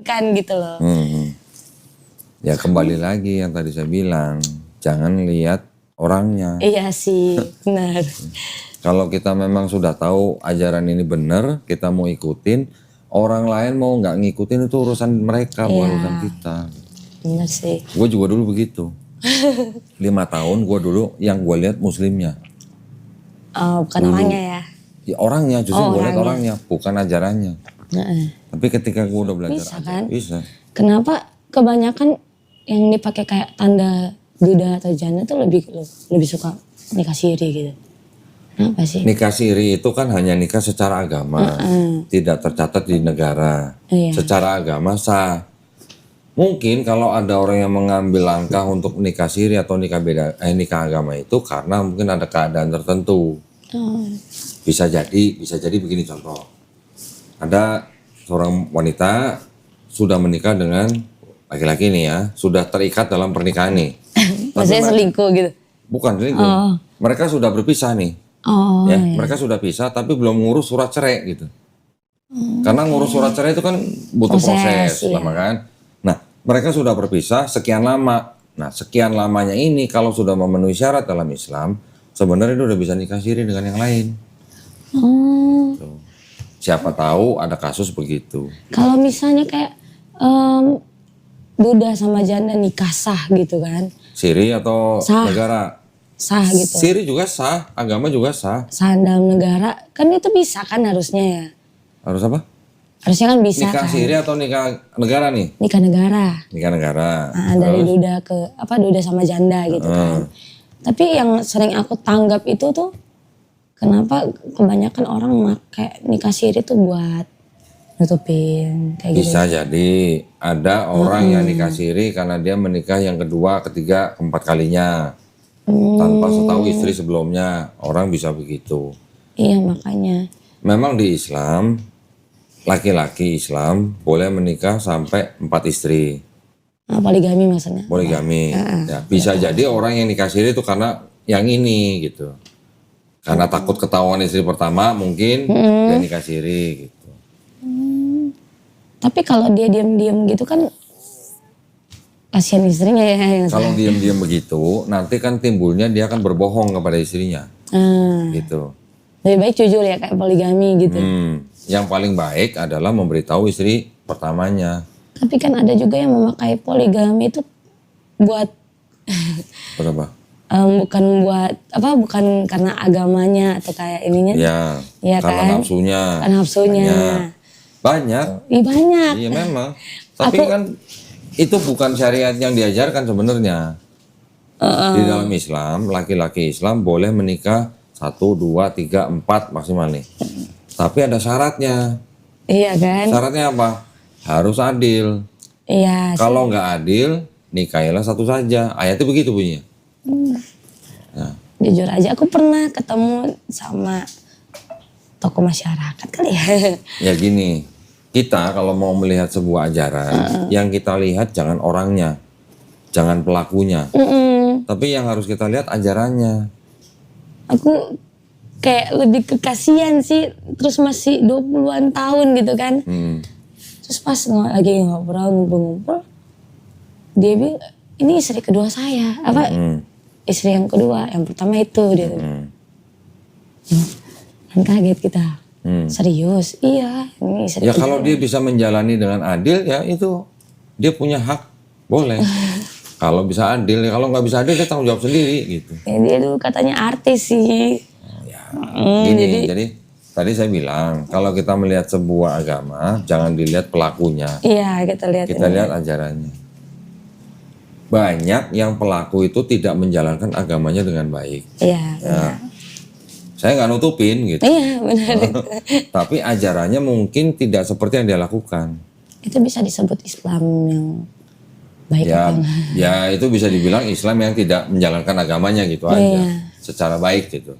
kan gitu loh. Ya kembali lagi yang tadi saya bilang, jangan lihat orangnya. Iya sih, benar. Kalau kita memang sudah tahu ajaran ini benar, kita mau ikutin, orang lain mau nggak ngikutin itu urusan mereka, bukan urusan kita. Benar sih. Gue juga dulu begitu. 5 tahun gue dulu yang gue lihat muslimnya. Oh, bukan orangnya ya? Ya orangnya, justru gue lihat orangnya, bukan ajarannya. Tapi ketika gue udah belajar bisa kan? bisa. Kenapa kebanyakan yang dipakai kayak tanda Buddha atau janda tuh lebih suka nikah siri gitu? Kenapa sih? Nikah siri itu kan hanya nikah secara agama, tidak tercatat di negara. Secara agama sah. Mungkin kalau ada orang yang mengambil langkah untuk nikah siri atau nikah agama itu karena mungkin ada keadaan tertentu. Bisa jadi begini contoh. Ada seorang wanita sudah menikah dengan laki-laki nih ya, sudah terikat dalam pernikahan nih. Maksudnya selingkuh gitu? Bukan selingkuh. Mereka sudah berpisah nih. Mereka sudah pisah tapi belum ngurus surat cerai gitu. Karena ngurus surat cerai itu kan butuh proses lama kan. Nah, mereka sudah berpisah sekian lama. Nah, sekian lamanya ini kalau sudah memenuhi syarat dalam Islam, sebenarnya itu udah bisa nikah siri dengan yang lain. Tuh. Siapa tahu ada kasus begitu. Kalau misalnya kayak Buddha sama janda nikah sah gitu kan? Siri atau negara? Sah gitu. Siri juga sah, agama juga sah. Sah dalam negara, kan itu bisa kan harusnya ya? Harus apa? Harusnya kan bisa nikah kan? Nikah siri atau nikah negara nih? Nikah negara. Nikah negara. Nah, dari Duda ke Duda sama janda gitu kan. Tapi yang sering aku tanggap itu tuh kenapa kebanyakan orang pakai nikah siri tuh buat nutupin kayak gitu. Bisa jadi ada orang yang nikah siri karena dia menikah yang kedua, ketiga, keempat kalinya. Tanpa setahu istri sebelumnya, orang bisa begitu. Iya makanya. Memang di Islam, laki-laki Islam boleh menikah sampai 4 istri. Poligami maksudnya? Poligami. Ya, bisa jadi orang yang nikah siri itu karena yang ini gitu. Karena takut ketahuan istri pertama mungkin dia nikah siri gitu. Tapi kalau dia diam-diam gitu kan kasihan istrinya ya. Kalau diam-diam begitu, nanti kan timbulnya dia akan berbohong kepada istrinya. Gitu. Lebih baik jujur ya kayak poligami gitu. Yang paling baik adalah memberitahu istri pertamanya. Tapi kan ada juga yang memakai poligami itu buat Berapa? bukan karena agamanya atau kayak ininya. Ya karena kan? nafsunya. Karena nafsunya. Banyak. Iya banyak. Iya memang. Tapi kan itu bukan syariat yang diajarkan sebenarnya. Di dalam Islam, laki-laki Islam boleh menikah 1, 2, 3, 4 maksimal nih. Tapi ada syaratnya. Iya kan? Syaratnya apa? Harus adil. Iya. Kalau nggak adil, nikahilah satu saja. Ayatnya begitu bunyinya. Nah. Jujur aja aku pernah ketemu sama tokoh masyarakat kali ya. Ya gini, kita kalau mau melihat sebuah ajaran, yang kita lihat jangan orangnya, jangan pelakunya. Tapi yang harus kita lihat ajarannya. Aku kayak lebih kekasian sih, terus masih 20-an tahun gitu kan. Terus pas lagi ngumpul-ngumpul, dia bilang, ini istri kedua saya. Istri yang kedua, yang pertama itu. Dia kan kaget kita. Serius? Iya. Ini istri ya kedua. kalau dia bisa menjalani dengan adil, ya itu dia punya hak, boleh. Kalau bisa adil, ya kalau nggak bisa adil dia tanggung jawab sendiri gitu. Ya, dia dulu katanya artis sih. Jadi tadi saya bilang kalau kita melihat sebuah agama jangan dilihat pelakunya. Iya kita lihat. Kita lihat ajarannya. Banyak yang pelaku itu tidak menjalankan agamanya dengan baik. Iya. Ya. Saya nggak nutupin gitu. Iya benar. Tapi ajarannya mungkin tidak seperti yang dia lakukan. Itu bisa disebut Islam yang baik ya, kan? Ya itu bisa dibilang Islam yang tidak menjalankan agamanya gitu aja. Secara baik gitu.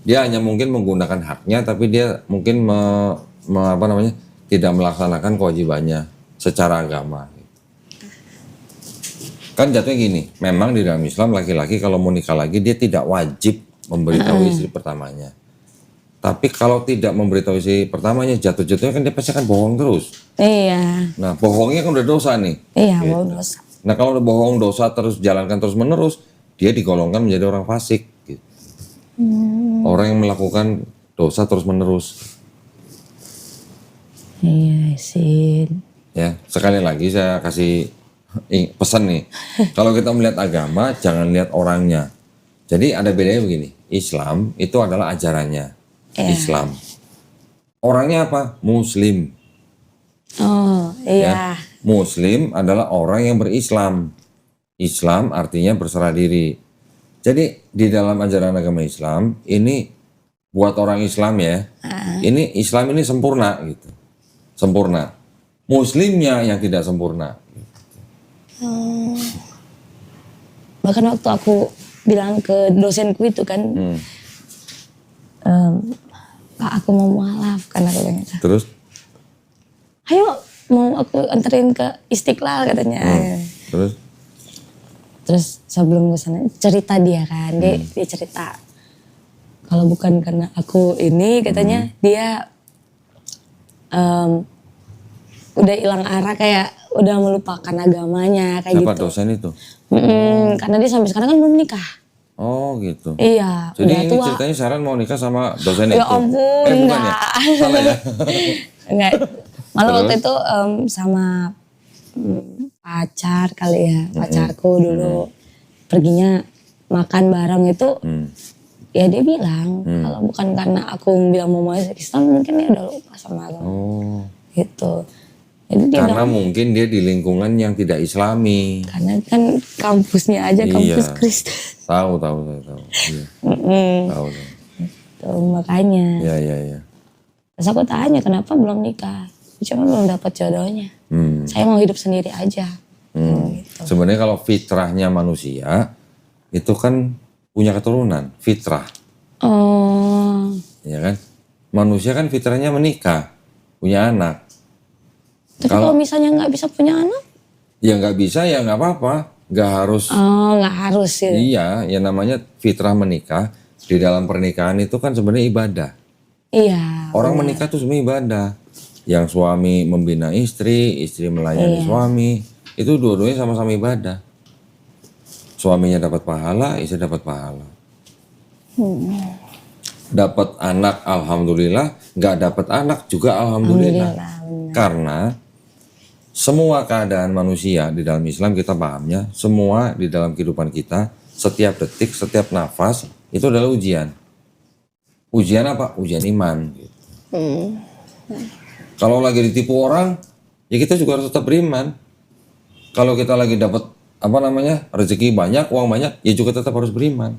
Dia hanya mungkin menggunakan haknya tapi dia mungkin tidak melaksanakan kewajibannya secara agama. Kan jatuhnya gini, memang di dalam Islam laki-laki kalau mau nikah lagi dia tidak wajib memberitahu istri pertamanya. Tapi kalau tidak memberitahu istri pertamanya, jatuh-jatuhnya kan dia pasti akan bohong terus. Iya. Nah, bohongnya kan udah dosa nih. Iya, Gitu. mau dosa. Nah, kalau udah bohong dosa terus jalankan terus menerus, dia digolongkan menjadi orang fasik. Gitu. Orang yang melakukan dosa terus menerus. Iya, Sin. Ya, sekali lagi saya kasih pesan nih. Kalau kita melihat agama, jangan lihat orangnya. Jadi ada bedanya begini. Islam itu adalah ajarannya. Islam. Orangnya apa? Muslim. Oh, iya. Ya. Muslim adalah orang yang berislam. Islam artinya berserah diri. Jadi di dalam ajaran agama Islam ini buat orang Islam ya. Ini Islam ini sempurna gitu. Sempurna. Muslimnya yang tidak sempurna. Bahkan waktu aku bilang ke dosenku itu kan, Kak aku mau mualaf karena aku bilang gitu. Terus? Ayo mau aku anterin ke Istiqlal katanya. Terus sebelum ke sana cerita dia kan, dia cerita kalau bukan karena aku ini katanya dia udah hilang arah, kayak udah melupakan agamanya kayak Siapa gitu. dosen itu? Karena dia sampai sekarang kan belum nikah. Oh gitu. Iya, Jadi udah ini tua. ceritanya Sharon mau nikah sama dosen Ya itu? ampun, Bukan ya? Salah ya? Enggak. Malah waktu itu sama pacar kali ya, pacarku dulu. Perginya makan bareng itu, ya dia bilang kalau bukan karena aku bilang mau masuk Islam, mungkin dia udah lupa sama agama. Oh. Gitu. Jadi dia Karena mungkin dia di lingkungan yang tidak Islami. karena kan kampusnya aja kampus Iya. Kristen. Tahu. Iya. Tahu. Tuh, makanya. Ya. Terus aku tanya kenapa belum nikah? Cuma belum dapat jodohnya. Saya mau hidup sendiri aja. Gitu. Sebenarnya kalau fitrahnya manusia itu kan punya keturunan, fitrah, Oh, ya kan? Manusia kan fitrahnya menikah, punya anak. tapi kalau misalnya nggak bisa punya anak? Ya nggak bisa ya nggak apa-apa, nggak harus. Oh, nggak harus ya. Iya, ya namanya fitrah menikah. Di dalam pernikahan itu kan sebenarnya ibadah. Iya. Orang menikah tuh sebenarnya ibadah. Yang suami membina istri, istri melayani suami, itu dua-duanya sama-sama ibadah. Suaminya dapat pahala, istri dapat pahala. Dapat anak, alhamdulillah. Nggak dapat anak juga alhamdulillah. Karena semua keadaan manusia di dalam Islam kita pahamnya, semua di dalam kehidupan kita, setiap detik, setiap nafas, itu adalah ujian. Ujian apa? Ujian iman. Gitu. Kalau lagi ditipu orang, ya kita juga harus tetap beriman. Kalau kita lagi dapat rezeki banyak, uang banyak, ya juga tetap harus beriman.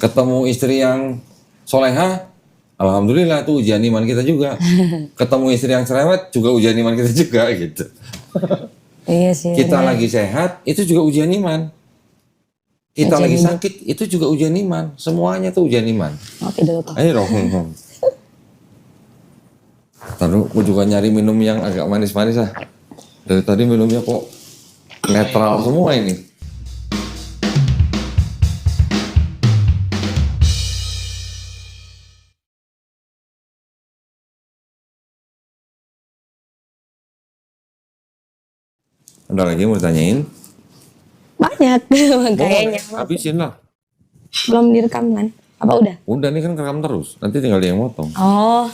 Ketemu istri yang soleha, alhamdulillah itu ujian iman kita juga. Ketemu istri yang cerewet juga ujian iman kita juga gitu. Iya sih. Kita lagi sehat, itu juga ujian iman. Kita lagi sakit, itu juga ujian iman. Semuanya tuh ujian iman. Oke dulu Kak. Ayo dong. Taduh, aku juga nyari minum yang agak manis-manis lah. Dari tadi minumnya kok netral semua ini. Ada lagi mau ditanyain? Banyak kayaknya. Habisin lah. Belum direkam kan? Apa udah? Udah nih kan kerekam terus. Nanti tinggal dia yang motong. Oh.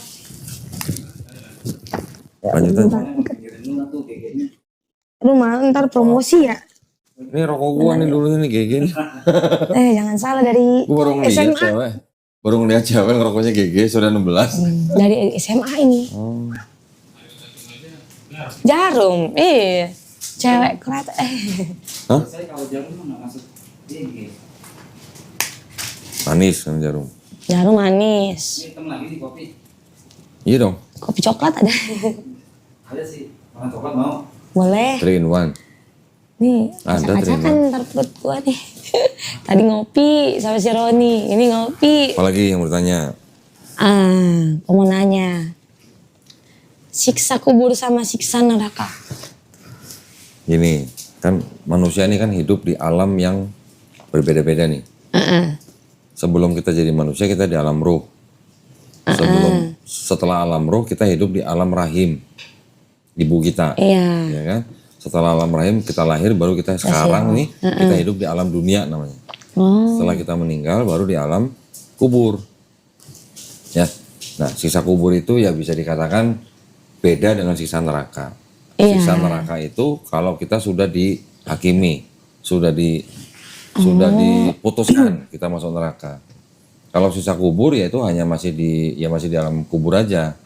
Lanjut aja. Aduh malah ntar promosi ya. Ini rokok gua nih dulu ini GG nih. Jangan salah dari Gua baru ngeliat SMA. cewek. Baru ngeliat cewek ngerokoknya GG sudah 16. Dari SMA ini. Oh. Jarum. Cewek kereta. Hah? Saya kalau jarum mah nggak masuk GG. Manis kan jarum. Jarum manis. Ini hitam lagi nih kopi. Iya dong. Kopi coklat ada. Ada sih. Warna coklat mau. Boleh. 3 in 1. Nih, Ada acak-acakan ntar perut gua nih. Tadi ngopi sama si Roni. Ini ngopi. Apalagi yang bertanya? Aku mau nanya. Siksa kubur sama siksa neraka. Gini, kan manusia ini kan hidup di alam yang berbeda-beda nih. Sebelum kita jadi manusia kita di alam ruh. Setelah alam ruh kita hidup di alam rahim ibu kita. Iya. Ya kan? Setelah alam rahim kita lahir baru kita sekarang nih kita hidup di alam dunia namanya. Setelah kita meninggal baru di alam kubur. Ya. Nah, siksa kubur itu ya bisa dikatakan beda dengan siksa neraka. Siksa neraka itu kalau kita sudah dihakimi, sudah diputuskan kita masuk neraka. Kalau siksa kubur ya itu hanya masih di alam kubur aja.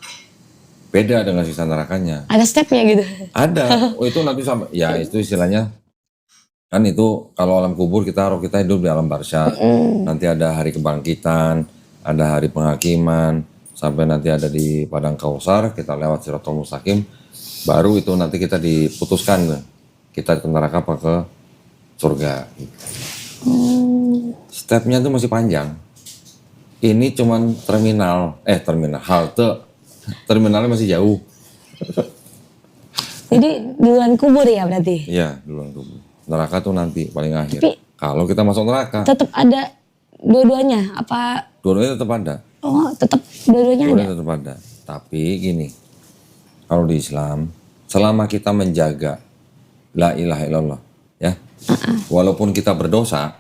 Beda dengan siksa nerakanya. Ada stepnya gitu. Ada. Oh, itu nanti sampai ya itu istilahnya kan itu kalau alam kubur roh kita hidup di alam barzakh. Nanti ada hari kebangkitan, ada hari penghakiman, sampai nanti ada di padang kausar, kita lewat Siratal Mustaqim, baru itu nanti kita diputuskan kita ke neraka apa ke surga. Stepnya itu masih panjang. Ini cuman halte. Terminalnya masih jauh. Jadi duluan kubur ya berarti? Iya, duluan kubur. Neraka tuh nanti paling akhir. Tapi kalau kita masuk neraka. Tetap ada dua-duanya? Apa? Dua-duanya tetap ada. Oh, tetap dua-duanya ada? Dua-duanya tetap ada. Tapi gini, kalau di Islam, selama kita menjaga la ilaha illallah, ya, walaupun kita berdosa,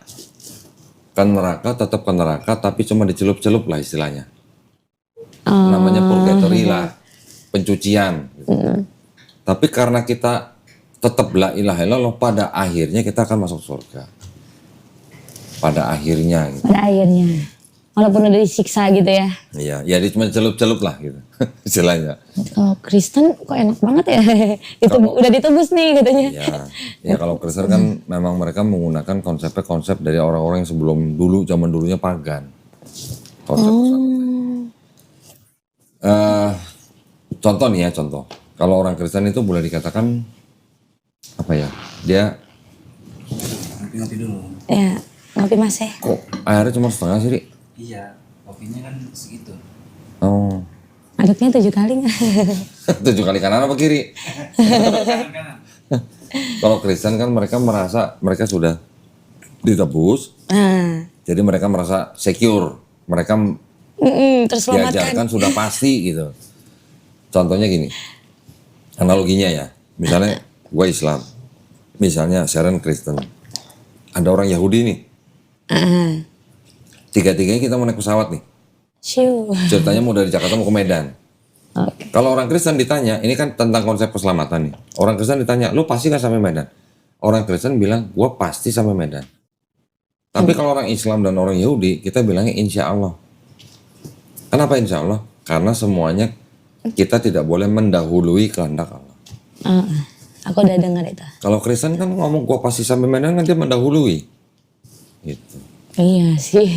ke neraka tetap ke neraka, tapi cuma dicelup-celup lah istilahnya. Namanya purgatory lah, pencucian. Gitu. Tapi karena kita tetap la ilaha illallah, pada akhirnya kita akan masuk surga. Pada akhirnya. Gitu. Pada akhirnya, walaupun udah disiksa gitu ya? Iya, ya dia cuma celup-celup lah gitu, istilahnya. Kalau Kristen kok enak banget ya, itu udah ditebus nih katanya. Ya kalau Kristen kan memang mereka menggunakan konsep dari orang-orang yang sebelum dulu, zaman dulunya pagan. Contoh nih ya, kalau orang Kristen itu boleh dikatakan apa ya, dia Ngopi dulu. Ya, ngopi mas ya. kok airnya cuma setengah sih, Rik? Iya, kopinya kan segitu. Oh. Aduknya 7 kali nggak? 7 kali kanan apa kiri? Kanan. Kalau Kristen kan mereka merasa mereka sudah ditebus, jadi mereka merasa secure, mereka Terselamatkan. diajarkan sudah pasti gitu. Contohnya gini, analoginya ya, misalnya gue Islam, misalnya Sharon Kristen, ada orang Yahudi nih, tiga-tiganya kita mau naik pesawat nih, ceritanya mau dari Jakarta mau ke Medan. Kalau orang Kristen ditanya, ini kan tentang konsep keselamatan nih, orang Kristen ditanya, lu pasti nggak sampai Medan? Orang Kristen bilang, gue pasti sampai Medan. Tapi kalau orang Islam dan orang Yahudi, kita bilangnya insya Allah. Kenapa insya Allah? Karena semuanya kita tidak boleh mendahului kehendak Allah. Aku udah dengar itu. Kalau Kristen kan ngomong gua pasti sampai Medan, kan dia mendahului. Gitu. Iya sih.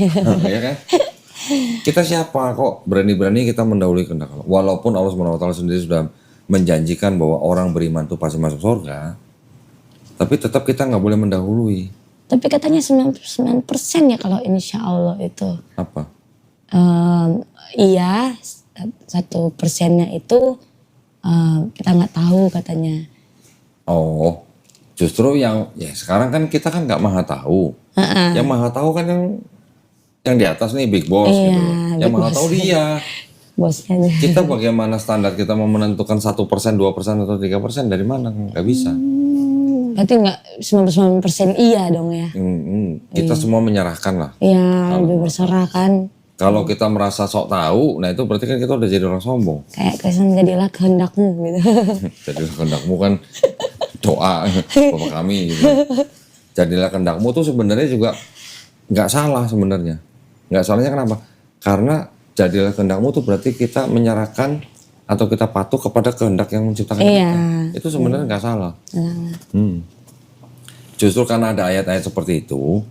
Ya kan? Kita siapa kok berani-berani kita mendahului kehendak Allah? Walaupun Allah SWT sendiri sudah menjanjikan bahwa orang beriman itu pasti masuk surga, tapi tetap kita nggak boleh mendahului. Tapi katanya 99% ya kalau insya Allah itu. Apa? Iya, 1%-nya itu kita nggak tahu katanya. Oh, justru yang ya sekarang kan kita kan nggak maha tahu. Yang maha tahu kan yang di atas nih big boss gitu. Yang maha tahu dia. Bosnya. Kita bagaimana standar kita mau menentukan 1%, 2% atau 3% dari mana? Nggak bisa. Berarti nggak 99% iya dong ya? Kita semua menyerahkan lah. Iya, lebih berserah kan. Kalau kita merasa sok tahu, nah itu berarti kan kita udah jadi orang sombong. Kayak Kristen jadilah kehendakmu gitu. Jadilah kehendakmu kan doa Bapak kami gitu. Jadilah kehendakmu tuh sebenarnya juga nggak salah sebenarnya. Nggak salahnya kenapa? Karena jadilah kehendakmu tuh berarti kita menyerahkan atau kita patuh kepada kehendak yang menciptakan kita. Itu sebenarnya nggak salah. Justru karena ada ayat-ayat seperti itu,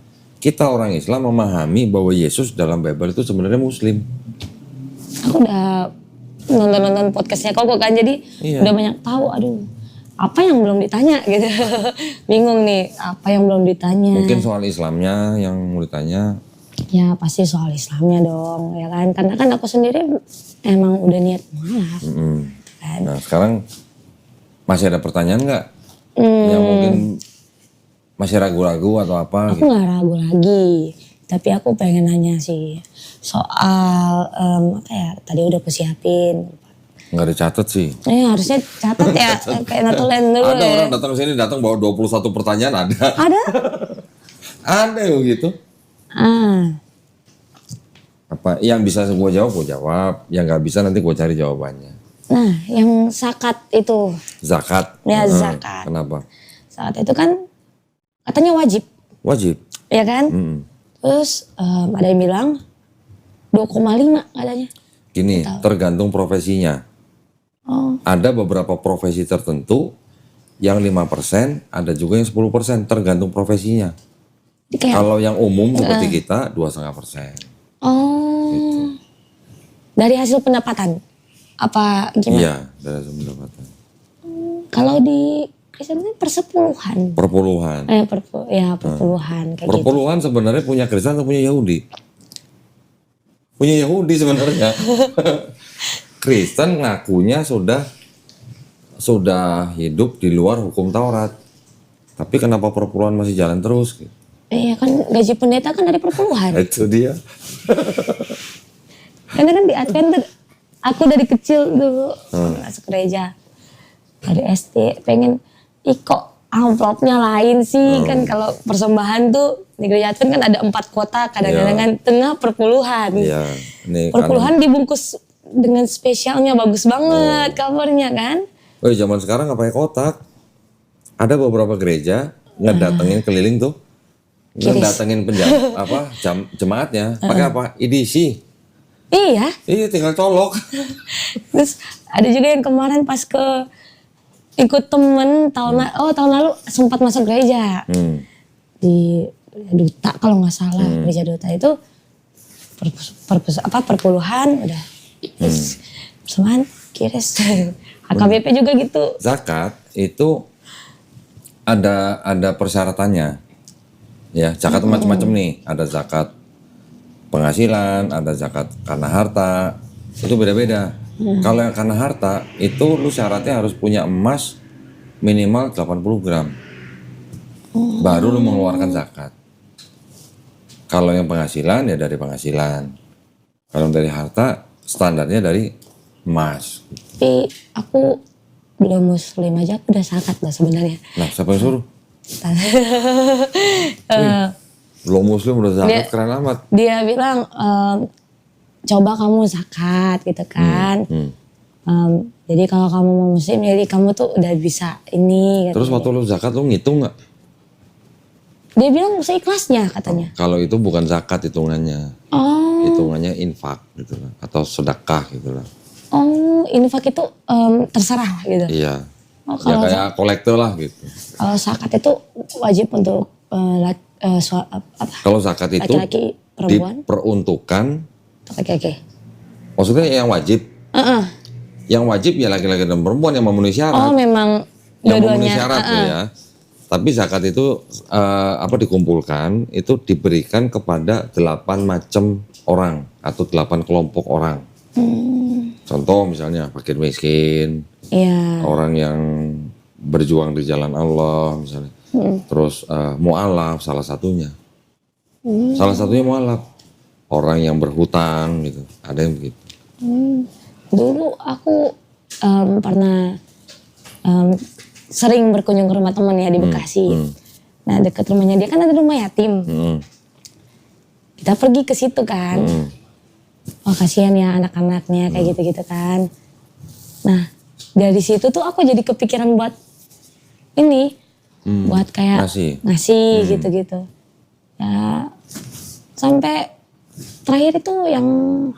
kita orang Islam memahami bahwa Yesus dalam Bible itu sebenarnya Muslim. Aku udah nonton podcastnya Koko kan, jadi udah banyak tahu. Aduh, apa yang belum ditanya gitu. Bingung nih, apa yang belum ditanya. Mungkin soal Islamnya yang mau ditanya. Ya pasti soal Islamnya dong, ya kan. Karena kan aku sendiri emang udah niat maaf. Kan? Nah sekarang masih ada pertanyaan nggak? Yang mungkin masih ragu-ragu atau apa? Aku nggak ragu lagi. Tapi aku pengen nanya sih soal apa ya? Tadi udah aku siapin. Nggak dicatat sih. Harusnya catat ya kayak Natulen dulu Ada ya. orang datang sini bawa 21 pertanyaan ada. Ada? Ada yang gitu. Apa yang bisa gue jawab, yang nggak bisa nanti gue cari jawabannya. Nah, yang zakat itu. Zakat. Ya, zakat. Kenapa? Zakat itu kan katanya wajib. Wajib. Ya kan? Terus ada yang bilang 2,5 katanya. Gini, tergantung profesinya. Ada beberapa profesi tertentu yang 5%, ada juga yang 10%, tergantung profesinya. Kalau yang umum seperti kita 2,5%. Oh. Dari hasil pendapatan? Apa gimana? Iya, dari hasil pendapatan. Kalau di Kristen kan persepuluhan. Perpuluhan. Perpuluhan kayak Perpuluhan sebenarnya punya Kristen atau punya Yahudi? Punya Yahudi sebenarnya. Kristen ngakunya sudah hidup di luar hukum Taurat. Tapi kenapa perpuluhan masih jalan terus? Iya kan gaji pendeta kan dari perpuluhan. Itu dia. Karena kan di Advent aku dari kecil dulu masuk gereja. Dari SD pengen kok amplopnya lain sih. Kan kalau persembahan tuh di gereja Advent kan ada 4 kotak. Kadang-kadang kan tengah perpuluhan. Iya. Perpuluhan dibungkus dengan spesialnya bagus banget covernya kan. Zaman sekarang nggak pakai kotak. Ada beberapa gereja ngedatengin keliling tuh. Ngedatengin jemaatnya. Pakai apa? EDC. Iya. Iya, tinggal colok. Terus ada juga yang kemarin pas ikut temen tahun lalu sempat masuk gereja. Di Duta kalau nggak salah, gereja Duta itu perpuluhan udah. Terus persembahan kiris. HKBP juga gitu. Zakat itu ada persyaratannya. Ya, zakat macam-macam nih. Ada zakat penghasilan, ada zakat karena harta. Itu beda-beda. Kalau yang karena harta, itu lu syaratnya harus punya emas minimal 80 gram. Baru lu mengeluarkan zakat. Kalau yang penghasilan ya dari penghasilan. Kalau dari harta standarnya dari emas. Tapi aku belum muslim aja aku udah zakat lah sebenarnya. Nah, siapa yang suruh? Belum muslim udah zakat, keren amat. Dia bilang coba kamu zakat gitu kan. Jadi kalau kamu mau muslim jadi kamu tuh udah bisa ini. Terus waktu lu zakat lu ngitung nggak? Dia bilang seikhlasnya katanya. Kalau itu bukan zakat hitungannya. Hitungannya infak gitu lah. Atau sedekah gitu lah. Infak itu terserah gitu. Iya. Ya kayak kolektor lah gitu. Kalau zakat itu wajib untuk kalau zakat itu laki-laki, perempuan, diperuntukkan laki-laki. Maksudnya yang wajib. Yang wajib ya laki-laki dan perempuan yang memenuhi syarat. Memang yang memenuhi syarat tuh ya. Tapi zakat itu dikumpulkan itu diberikan kepada 8 macam orang atau 8 kelompok orang. Contoh misalnya fakir miskin, orang yang berjuang di jalan Allah misalnya. Terus mu'alaf salah satunya. Salah satunya mu'alaf. Orang yang berhutang gitu. Ada yang begitu. Dulu aku pernah sering berkunjung ke rumah teman ya di Bekasi. Nah dekat rumahnya dia kan ada rumah yatim. Kita pergi ke situ kan. Oh kasihan ya anak-anaknya kayak gitu-gitu kan. Nah dari situ tuh aku jadi kepikiran buat ini. Buat kayak ngasih gitu-gitu. Ya sampai terakhir itu yang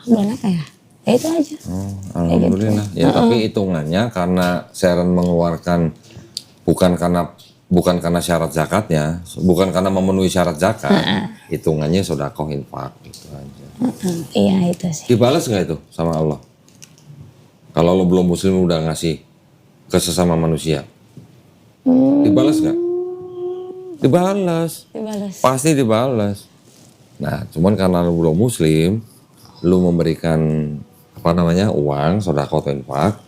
bulan apa ya? Ya itu aja. Alhamdulillah. Gitu. Ya tapi hitungannya karena Sharon mengeluarkan bukan karena syarat zakatnya, bukan karena memenuhi syarat zakat, hitungannya sedekah infak gitu aja. Iya itu sih. Dibalas nggak itu sama Allah? Kalau lo belum muslim udah ngasih ke sesama manusia, dibalas nggak? Dibalas. Pasti dibalas. Nah, cuman karena lo belum muslim, lo memberikan uang, sedekah atau infak,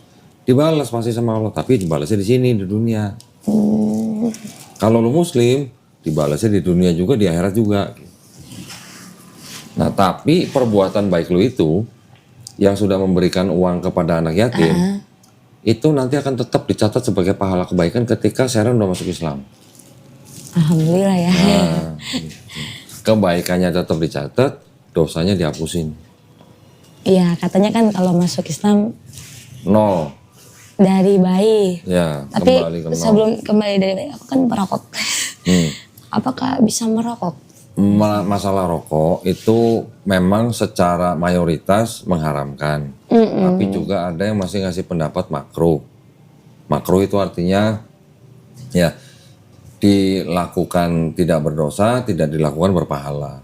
dibalas pasti sama Allah. Tapi dibalasnya di sini di dunia. Kalau lo muslim, dibalasnya di dunia juga, di akhirat juga. Nah, tapi perbuatan baik lu itu yang sudah memberikan uang kepada anak yatim, itu nanti akan tetap dicatat sebagai pahala kebaikan ketika Sharon udah masuk Islam. Alhamdulillah ya. Nah, gitu. Kebaikannya tetap dicatat, dosanya dihapusin. Iya, katanya kan kalau masuk Islam 0. dari bayi. Ya, Tapi kembali ke 0. sebelum kembali dari bayi, aku kan perokok. Hmm. Apakah bisa merokok? Masalah rokok itu memang secara mayoritas mengharamkan. Tapi juga ada yang masih ngasih pendapat makruh. Makruh itu artinya ya dilakukan tidak berdosa, tidak dilakukan berpahala.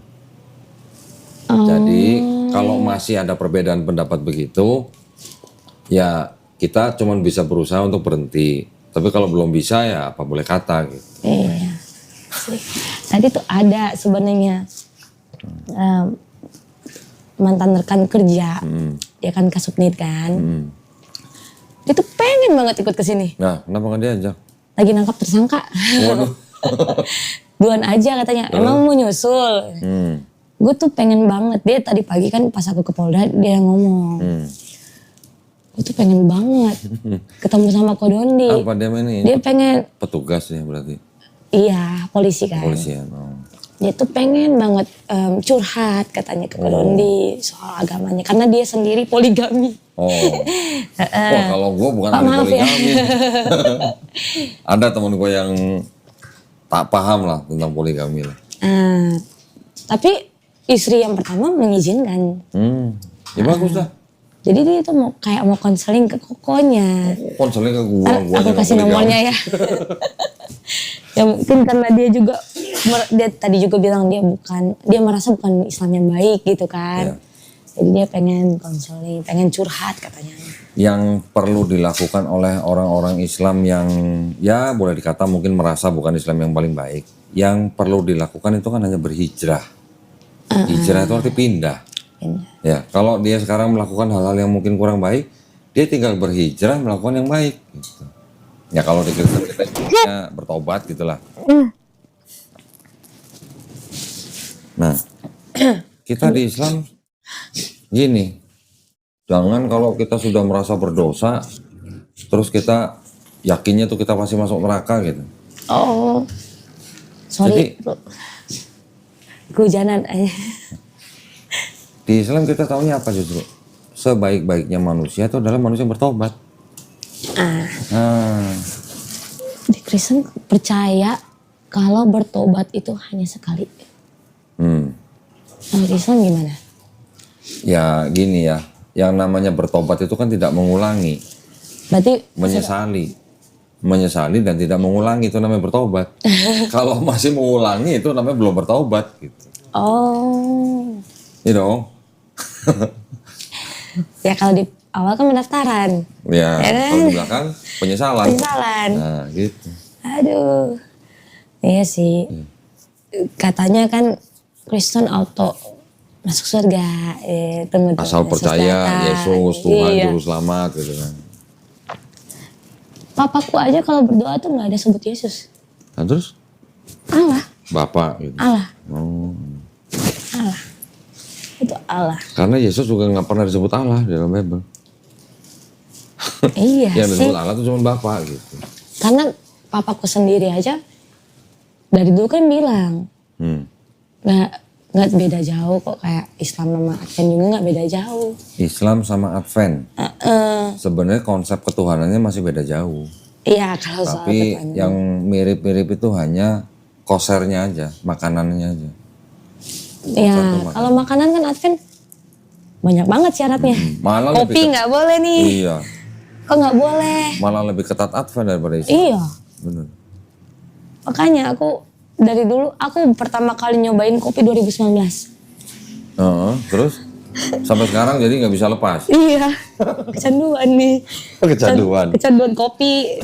Jadi kalau masih ada perbedaan pendapat begitu, ya kita cuma bisa berusaha untuk berhenti. Tapi kalau belum bisa ya apa boleh kata gitu. Iya. Tadi tuh ada sebenarnya mantan rekan kerja, dia kan Kasubnit kan. Dia tuh pengen banget ikut ke sini. Nah, kenapa nggak diajak? Lagi nangkap tersangka. Waduh. Duluan aja katanya. Emang mau nyusul. Gue tuh pengen banget. Dia tadi pagi kan pas aku ke Polda dia ngomong. Gue tuh pengen banget ketemu sama Kodondi. Apa dia ini? Dia pengen. Petugas ya berarti. Iya, polisi kan. Polisian. Oh. Dia tuh pengen banget curhat katanya ke Kodondi soal agamanya. Karena dia sendiri poligami. Oh. Wah, kalau gue bukan ahli maaf ya. poligami. Ada temen gue yang tak paham lah tentang poligami lah. Tapi istri yang pertama mengizinkan. Ya bagus lah. Jadi dia tuh mau konseling ke kokonya. Konselnya ke gue Aku kasih nomornya ya. Ya mungkin karena dia juga, dia tadi juga bilang dia merasa bukan Islam yang baik gitu kan. Jadi dia pengen konseling, pengen curhat katanya. Yang perlu dilakukan oleh orang-orang Islam yang ya boleh dikata mungkin merasa bukan Islam yang paling baik. Yang perlu dilakukan itu kan hanya berhijrah. Hijrah itu arti pindah. Ya, kalau dia sekarang melakukan hal-hal yang mungkin kurang baik, dia tinggal berhijrah melakukan yang baik. Gitu. Ya kalau di Kristen kita bertobat gitulah. Nah, kita di Islam gini, jangan kalau kita sudah merasa berdosa, terus kita yakinnya tuh kita pasti masuk neraka gitu. Oh, sorry bro, kehujanan aja. Di Islam kita tahunya apa justru? Sebaik-baiknya manusia itu adalah manusia yang bertobat. Di Kristen percaya kalau bertobat itu hanya sekali. Kalau di Islam gimana? Ya gini ya, yang namanya bertobat itu kan tidak mengulangi. Berarti Menyesali dan tidak mengulangi itu namanya bertobat. Kalau masih mengulangi itu namanya belum bertobat gitu. Oh. You know? Ya kalau di awal kan pendaftaran. Ya, Ya kan? kalau di belakang penyesalan. Penyesalan. Nah, gitu. Aduh. Iya sih. Katanya kan Kristen auto masuk surga. Asal percaya Yesus Tuhan Juru Selamat gitu kan. Papaku aja kalau berdoa tuh nggak ada sebut Yesus. Nah, terus? Allah. Bapak gitu. Allah. Oh. Allah. Itu Allah. Karena Yesus juga nggak pernah disebut Allah di dalam Bible. Iya Yang sih. disebut Allah itu cuma Bapak gitu. Karena papaku sendiri aja dari dulu kan bilang nggak beda jauh kok, kayak Islam sama Advent juga nggak beda jauh. Islam sama Advent. Sebenarnya konsep ketuhanannya masih beda jauh. Iya kalau soal Tapi ketuhanan. yang mirip-mirip itu hanya kosernya aja, makanannya aja. Ya kalau makanan kan Advent banyak banget syaratnya. Malah Kopi nggak boleh nih. Iya. Kok nggak boleh? Malah lebih ketat Advent daripada Islam. Iya. Bener. Makanya aku dari dulu aku pertama kali nyobain kopi 2019. Terus sampai sekarang jadi nggak bisa lepas. Iya. Kecanduan nih. Kecanduan. Kecanduan kopi.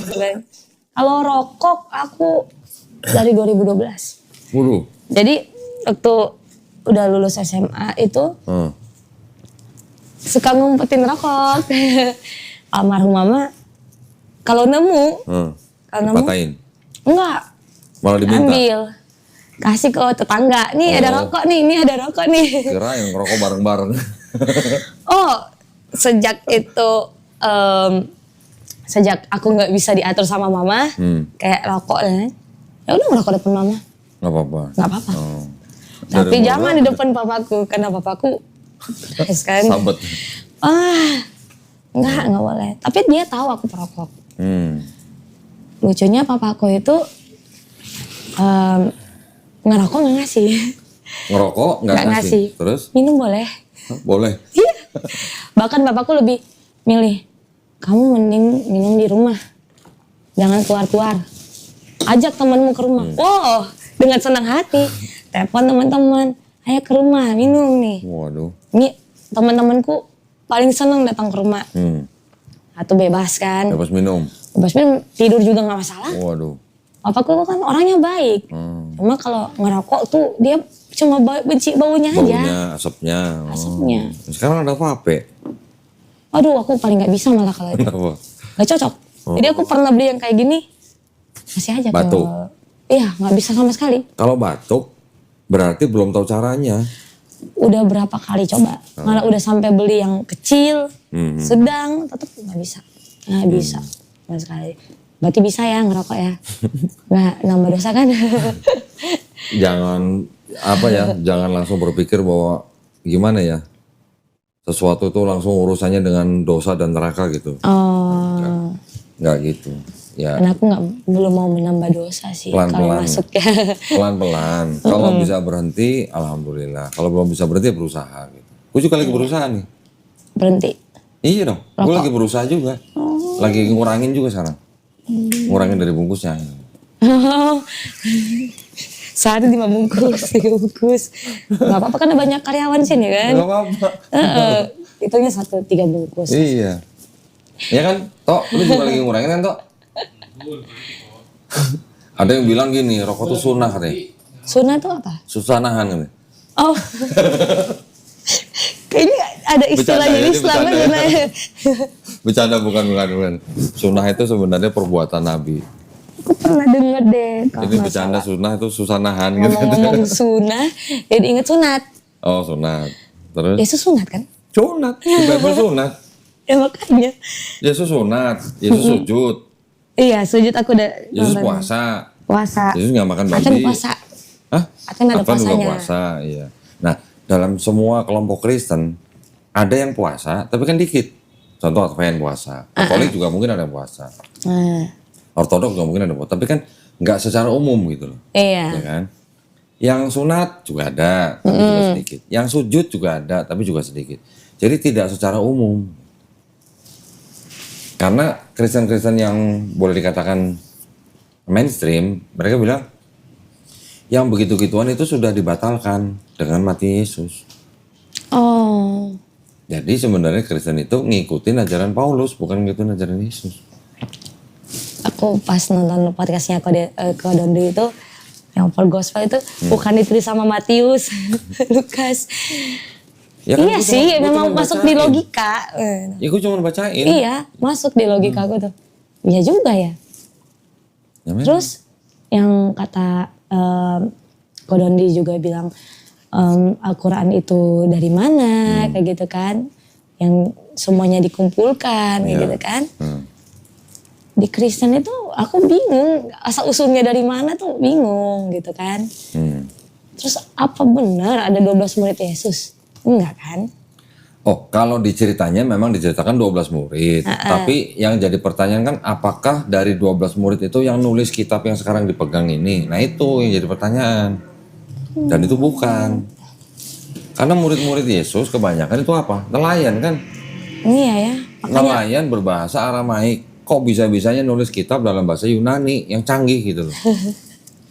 Kalau rokok aku dari 2012. Waduh. Jadi waktu udah lulus SMA itu suka ngumpetin rokok. Almarhum mama kalau nemu, Patahin. enggak Malah diminta. ambil. kasih ke tetangga. Nih ada rokok nih, ini ada rokok nih. Kirain ngerokok bareng-bareng. Oh, sejak itu sejak aku nggak bisa diatur sama mama, kayak rokok ya udah ngerokok depan mama. Nggak apa-apa. Nggak apa-apa. Oh. Tapi jangan di depan papaku, karena papaku kan. Sambet. Nggak boleh. Tapi dia tahu aku perokok. Lucunya papaku itu ngerokok nggak ngasih. Ngerokok nggak ngasih. Terus? Minum boleh. Hah, boleh. Iya. Bahkan bapakku lebih milih, kamu mending minum di rumah, jangan keluar-keluar. Ajak temanmu ke rumah. Wow, dengan senang hati. Telepon teman-teman, ayo ke rumah minum nih. Waduh. Ini teman-temanku paling senang datang ke rumah. Atau bebas kan. Bebas minum. Bebas minum, tidur juga nggak masalah. Waduh. Papaku kan orangnya baik. Cuma kalau ngerokok tuh dia cuma benci baunya aja. Baunya, asapnya. Asapnya. Sekarang ada vape. Aduh, aku paling nggak bisa malah kalau itu. Kenapa? Nggak cocok. Jadi aku pernah beli yang kayak gini, kasih aja batuk. Iya, nggak bisa sama sekali. Kalau batuk, berarti belum tahu caranya. Udah berapa kali coba, malah udah sampai beli yang kecil, sedang, tetap nggak bisa. Nggak bisa sama sekali. Berarti bisa ya ngerokok ya, nggak nambah dosa kan? Jangan langsung berpikir bahwa gimana ya, sesuatu itu langsung urusannya dengan dosa dan neraka gitu. Nggak gitu. Ya. Karena aku belum mau menambah dosa sih kalau masuk ya. Pelan-pelan. Kalau bisa berhenti, alhamdulillah. Kalau belum bisa berhenti, berusaha. Gitu. Gue juga lagi berusaha nih. Berhenti? Iya dong. Gue lagi berusaha juga. Lagi ngurangin juga sekarang. Ngurangin dari bungkusnya. Sehari 5 bungkus, 3 bungkus. Gak apa-apa kan ada banyak karyawan sini kan. Gak apa-apa. Itunya 3 bungkus. Iya. Ya kan, Tok, lu juga lagi ngurangin kan, Tok? Ada yang bilang gini, rokok tuh sunnah katanya. Sunnah tuh apa? Susah nahan katanya. Oh. Kayaknya ada istilahnya di Islam kan sunnah. Bercanda bukan. Sunnah itu sebenarnya perbuatan Nabi. Aku pernah denger deh. Jadi bercanda sunnah itu susah nahan gitu. Ngomong sunnah, jadi inget sunat. Oh sunat. Terus? Yesus sunat kan? Sunat, di Bible sunat. Ya makanya. Yesus sunat, Yesus sujud. Iya, sujud aku udah. Yesus puasa. Puasa. Yesus nggak makan babi. Advent puasa. Hah? Advent ada Advent juga puasanya. puasa, iya. Nah, dalam semua kelompok Kristen ada yang puasa, tapi kan dikit. Contoh Advent puasa, Katolik juga mungkin ada yang puasa. Ortodok juga mungkin ada yang puasa, tapi kan nggak secara umum gitu loh. Iya. Ya kan? Yang sunat juga ada, tapi juga sedikit. Yang sujud juga ada, tapi juga sedikit. Jadi tidak secara umum. Karena Kristen-Kristen yang boleh dikatakan mainstream, mereka bilang yang begitu-gituan itu sudah dibatalkan dengan mati Yesus. Oh. Jadi sebenarnya Kristen itu ngikutin ajaran Paulus, bukan ngikutin ajaran Yesus. Aku pas nonton podcastnya Kodondi itu, yang Paul Gospel itu bukan ditulis sama Matius, Lukas. Ya kan, iya sih, memang masuk di logika. Ya gue cuma bacain. Iya, masuk di logika aku tuh. Iya juga ya. Ya, terus yang kata Kodondi juga bilang Al-Quran itu dari mana, kayak gitu kan. Yang semuanya dikumpulkan, kayak gitu kan. Di Kristen itu aku bingung, asal usulnya dari mana tuh bingung gitu kan. Terus apa benar ada 12 murid Yesus? Enggak kan? Oh, kalau diceritanya memang diceritakan 12 murid. Tapi yang jadi pertanyaan kan apakah dari 12 murid itu yang nulis kitab yang sekarang dipegang ini? Nah itu yang jadi pertanyaan. Dan itu bukan. Karena murid-murid Yesus kebanyakan itu apa? Nelayan kan? Iya ya. Nelayan berbahasa Aramaik. Kok bisa-bisanya nulis kitab dalam bahasa Yunani yang canggih gitu loh.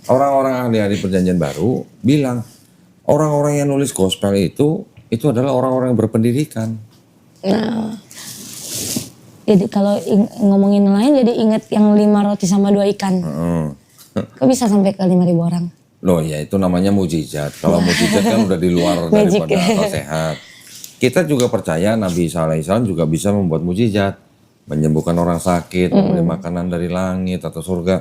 Orang-orang ahli-ahli perjanjian baru bilang orang-orang yang nulis gospel itu adalah orang-orang yang berpendidikan. Nah, jadi kalau ngomongin nelayan jadi inget yang 5 roti sama 2 ikan. Kok bisa sampai ke 5.000 orang? Loh ya itu namanya mujizat. Kalau mujizat kan udah di luar daripada akal sehat. Kita juga percaya Nabi Isa alaihissalam juga bisa membuat mujizat. Menyembuhkan orang sakit, memberi makanan dari langit atau surga.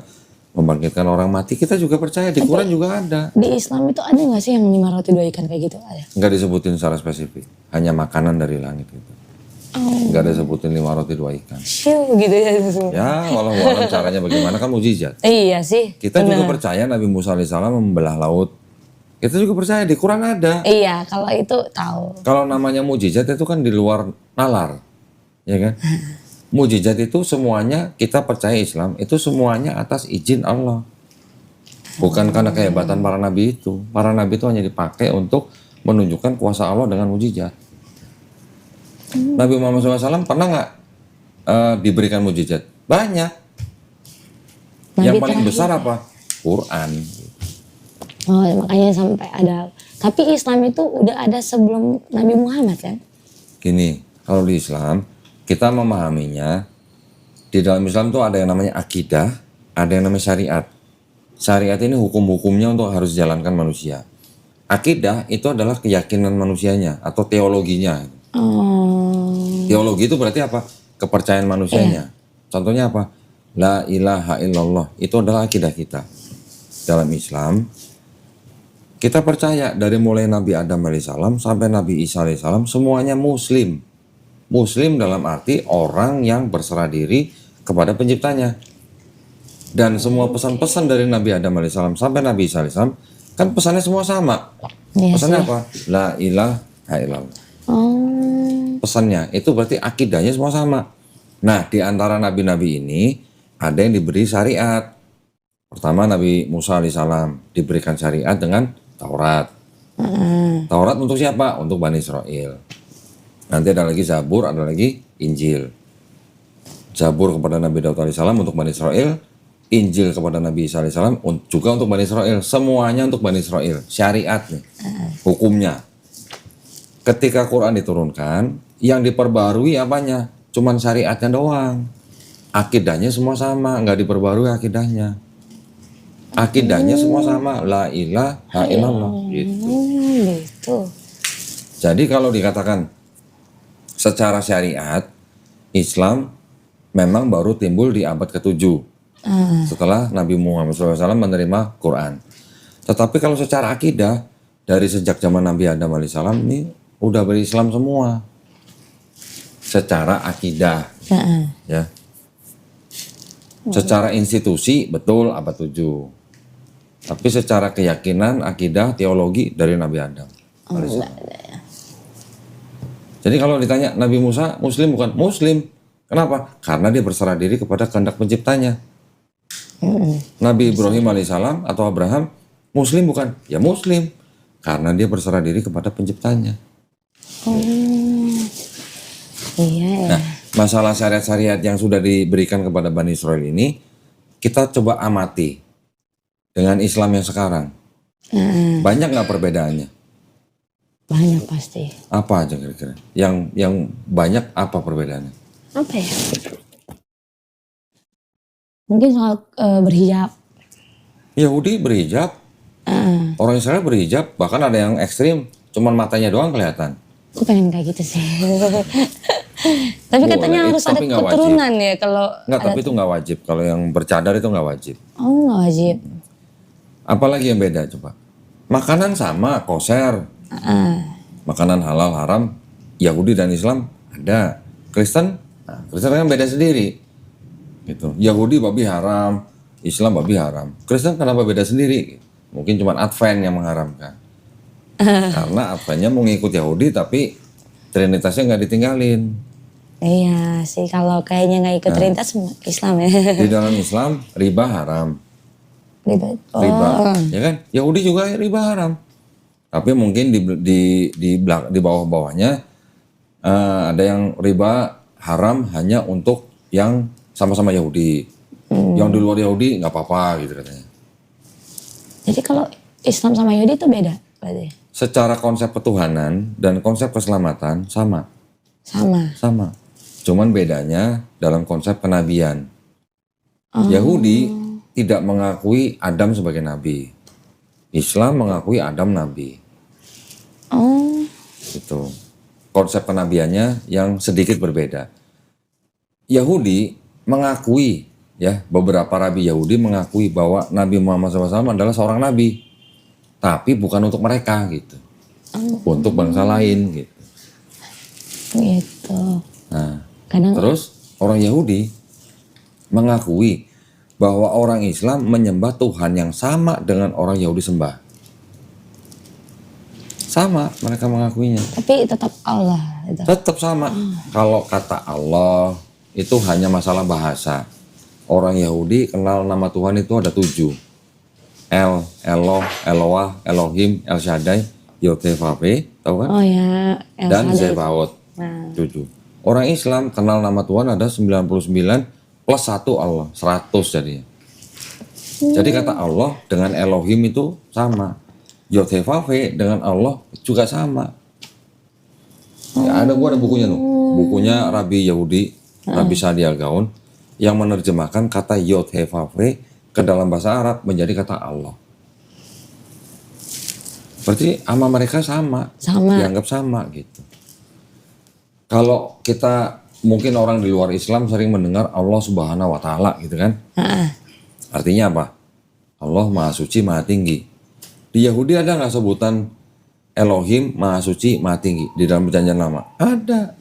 membangkitkan orang mati, kita juga percaya, di Quran juga ada. Di Islam itu ada nggak sih yang 5 roti 2 ikan kayak gitu? Ada? Nggak disebutin secara spesifik, hanya makanan dari langit gitu. Nggak ada sebutin 5 roti 2 ikan. Shoo gitu ya. Ya, walau alam caranya bagaimana kan mujizat. Iya sih. Kita juga percaya Nabi Musa alaihissalam membelah laut. Kita juga percaya di Quran ada. Iya, kalau itu tahu. Kalau namanya mujizat itu kan di luar nalar, ya kan? Mujizat itu semuanya, kita percaya Islam itu semuanya atas izin Allah. Bukan karena kehebatan para nabi itu. Para nabi itu hanya dipakai untuk menunjukkan kuasa Allah dengan mujizat. Nabi Muhammad SAW pernah nggak diberikan mujizat? Banyak. Yang paling besar apa? Quran. Oh, makanya sampai ada. Tapi Islam itu udah ada sebelum Nabi Muhammad kan? Gini, kalau di Islam kita memahaminya, di dalam Islam tuh ada yang namanya akidah, ada yang namanya syariat. Syariat ini hukum-hukumnya untuk harus dijalankan manusia. Akidah itu adalah keyakinan manusianya atau teologinya. Teologi itu berarti apa? Kepercayaan manusianya. Contohnya apa? La ilaha illallah. Itu adalah akidah kita. Dalam Islam, kita percaya dari mulai Nabi Adam alaihissalam sampai Nabi Isa alaihissalam semuanya muslim. Muslim dalam arti orang yang berserah diri kepada penciptanya. Dan semua pesan-pesan dari Nabi Adam alaihissalam sampai Nabi Isa alaihissalam kan pesannya semua sama. Iya Pesannya sih. apa? La ilaha illallah. Oh, Pesannya itu berarti akidahnya semua sama. Nah, di antara nabi-nabi ini ada yang diberi syariat. Pertama Nabi Musa alaihissalam diberikan syariat dengan Taurat. Taurat untuk siapa? Untuk Bani Israel. Nanti ada lagi Zabur, ada lagi Injil. Zabur kepada Nabi Daud alaihissalam untuk Bani Israel. Injil kepada Nabi Isa alaihissalam juga untuk Bani Israel. Semuanya untuk Bani Israel. Syariatnya, hukumnya. Ketika Quran diturunkan, yang diperbarui apanya? Cuman syariatnya doang. Akidahnya semua sama, nggak diperbarui akidahnya. Akidahnya semua sama, la ilaha illallah gitu. gitu. Jadi kalau dikatakan secara syariat, Islam memang baru timbul di abad ke-7 setelah Nabi Muhammad SAW menerima Quran. Tetapi kalau secara akidah, dari sejak zaman Nabi Adam alaihissalam ini udah berislam semua. Secara akidah, ya. Secara institusi betul abad 7. Tapi secara keyakinan, akidah, teologi dari Nabi Adam. Jadi kalau ditanya Nabi Musa Muslim bukan? Muslim. Kenapa? Karena dia berserah diri kepada kehendak penciptanya. Nabi Ibrahim alaihissalam atau Abraham Muslim bukan? Ya Muslim. Karena dia berserah diri kepada penciptanya. Iya ya. Nah, masalah syariat-syariat yang sudah diberikan kepada Bani Israel ini, kita coba amati dengan Islam yang sekarang. Banyak nggak perbedaannya? Banyak pasti. Apa aja kira-kira? Yang banyak apa perbedaannya? Apa ya? Mungkin soal berhijab. Yahudi berhijab, orang Israel berhijab, bahkan ada yang ekstrim, cuman matanya doang kelihatan. Aku pengen kayak gitu sih. Tapi Boleh, katanya harus ada tapi nggak wajib. keturunan ya kalau. Nggak, tapi itu nggak wajib. Kalau yang bercadar itu nggak wajib. Oh, nggak wajib. Apalagi yang beda coba? Makanan sama, kosher. Makanan halal haram, Yahudi dan Islam ada. Kristen, Kristen kan beda sendiri. Gitu. Yahudi babi haram, Islam babi haram. Kristen kenapa beda sendiri? Mungkin cuma Advent yang mengharamkan. Karena Adventnya mau ngikut Yahudi tapi Trinitasnya nggak ditinggalin. Iya sih, kalau kayaknya nggak ikut Trinitas Islam ya. Di dalam Islam riba haram. Riba, ya kan? Yahudi juga riba haram. Tapi mungkin di bawah-bawahnya ada yang riba haram hanya untuk yang sama-sama Yahudi. Yang di luar Yahudi nggak apa-apa gitu katanya. Jadi kalau Islam sama Yahudi itu beda berarti? Secara konsep ketuhanan dan konsep keselamatan sama. Sama. Cuman bedanya dalam konsep kenabian. Yahudi tidak mengakui Adam sebagai nabi. Islam mengakui Adam nabi. Oh. Gitu. Konsep kenabiannya yang sedikit berbeda. Yahudi mengakui ya, beberapa rabi Yahudi mengakui bahwa Nabi Muhammad SAW adalah seorang nabi, tapi bukan untuk mereka gitu, untuk bangsa lain gitu. Gitu. Nah, Kadang terus orang Yahudi mengakui bahwa orang Islam menyembah Tuhan yang sama dengan orang Yahudi sembah. Sama, mereka mengakuinya. tapi tetap Allah gitu. Tetap sama. Kalau kata Allah itu hanya masalah bahasa. Orang Yahudi kenal nama Tuhan itu ada 7. El, Eloh, Eloah, Elohim, El Shaddai, Yod-Heh-Vav-Heh, tahu kan? Oh ya, El Dan Shaddai. Zebaot. Nah, 7. Orang Islam kenal nama Tuhan ada 99 plus 1 Allah, 100 jadinya. Jadi kata Allah dengan Elohim itu sama. Yod-Heh-Vav-Heh dengan Allah juga sama. Ya, gua ada bukunya tuh. Bukunya Rabi Yahudi, Rabi Sadia Gaon, yang menerjemahkan kata Yod-Heh-Vav-Heh ke dalam bahasa Arab menjadi kata Allah. Berarti sama mereka sama. Sama. Dianggap sama gitu. Kalau kita, mungkin orang di luar Islam sering mendengar Allah Subhanahu wa Ta'ala gitu kan. Artinya apa? Allah Maha Suci, Maha Tinggi. Di Yahudi ada nggak sebutan Elohim, Maha Suci, Maha Tinggi di dalam perjanjian lama? Ada.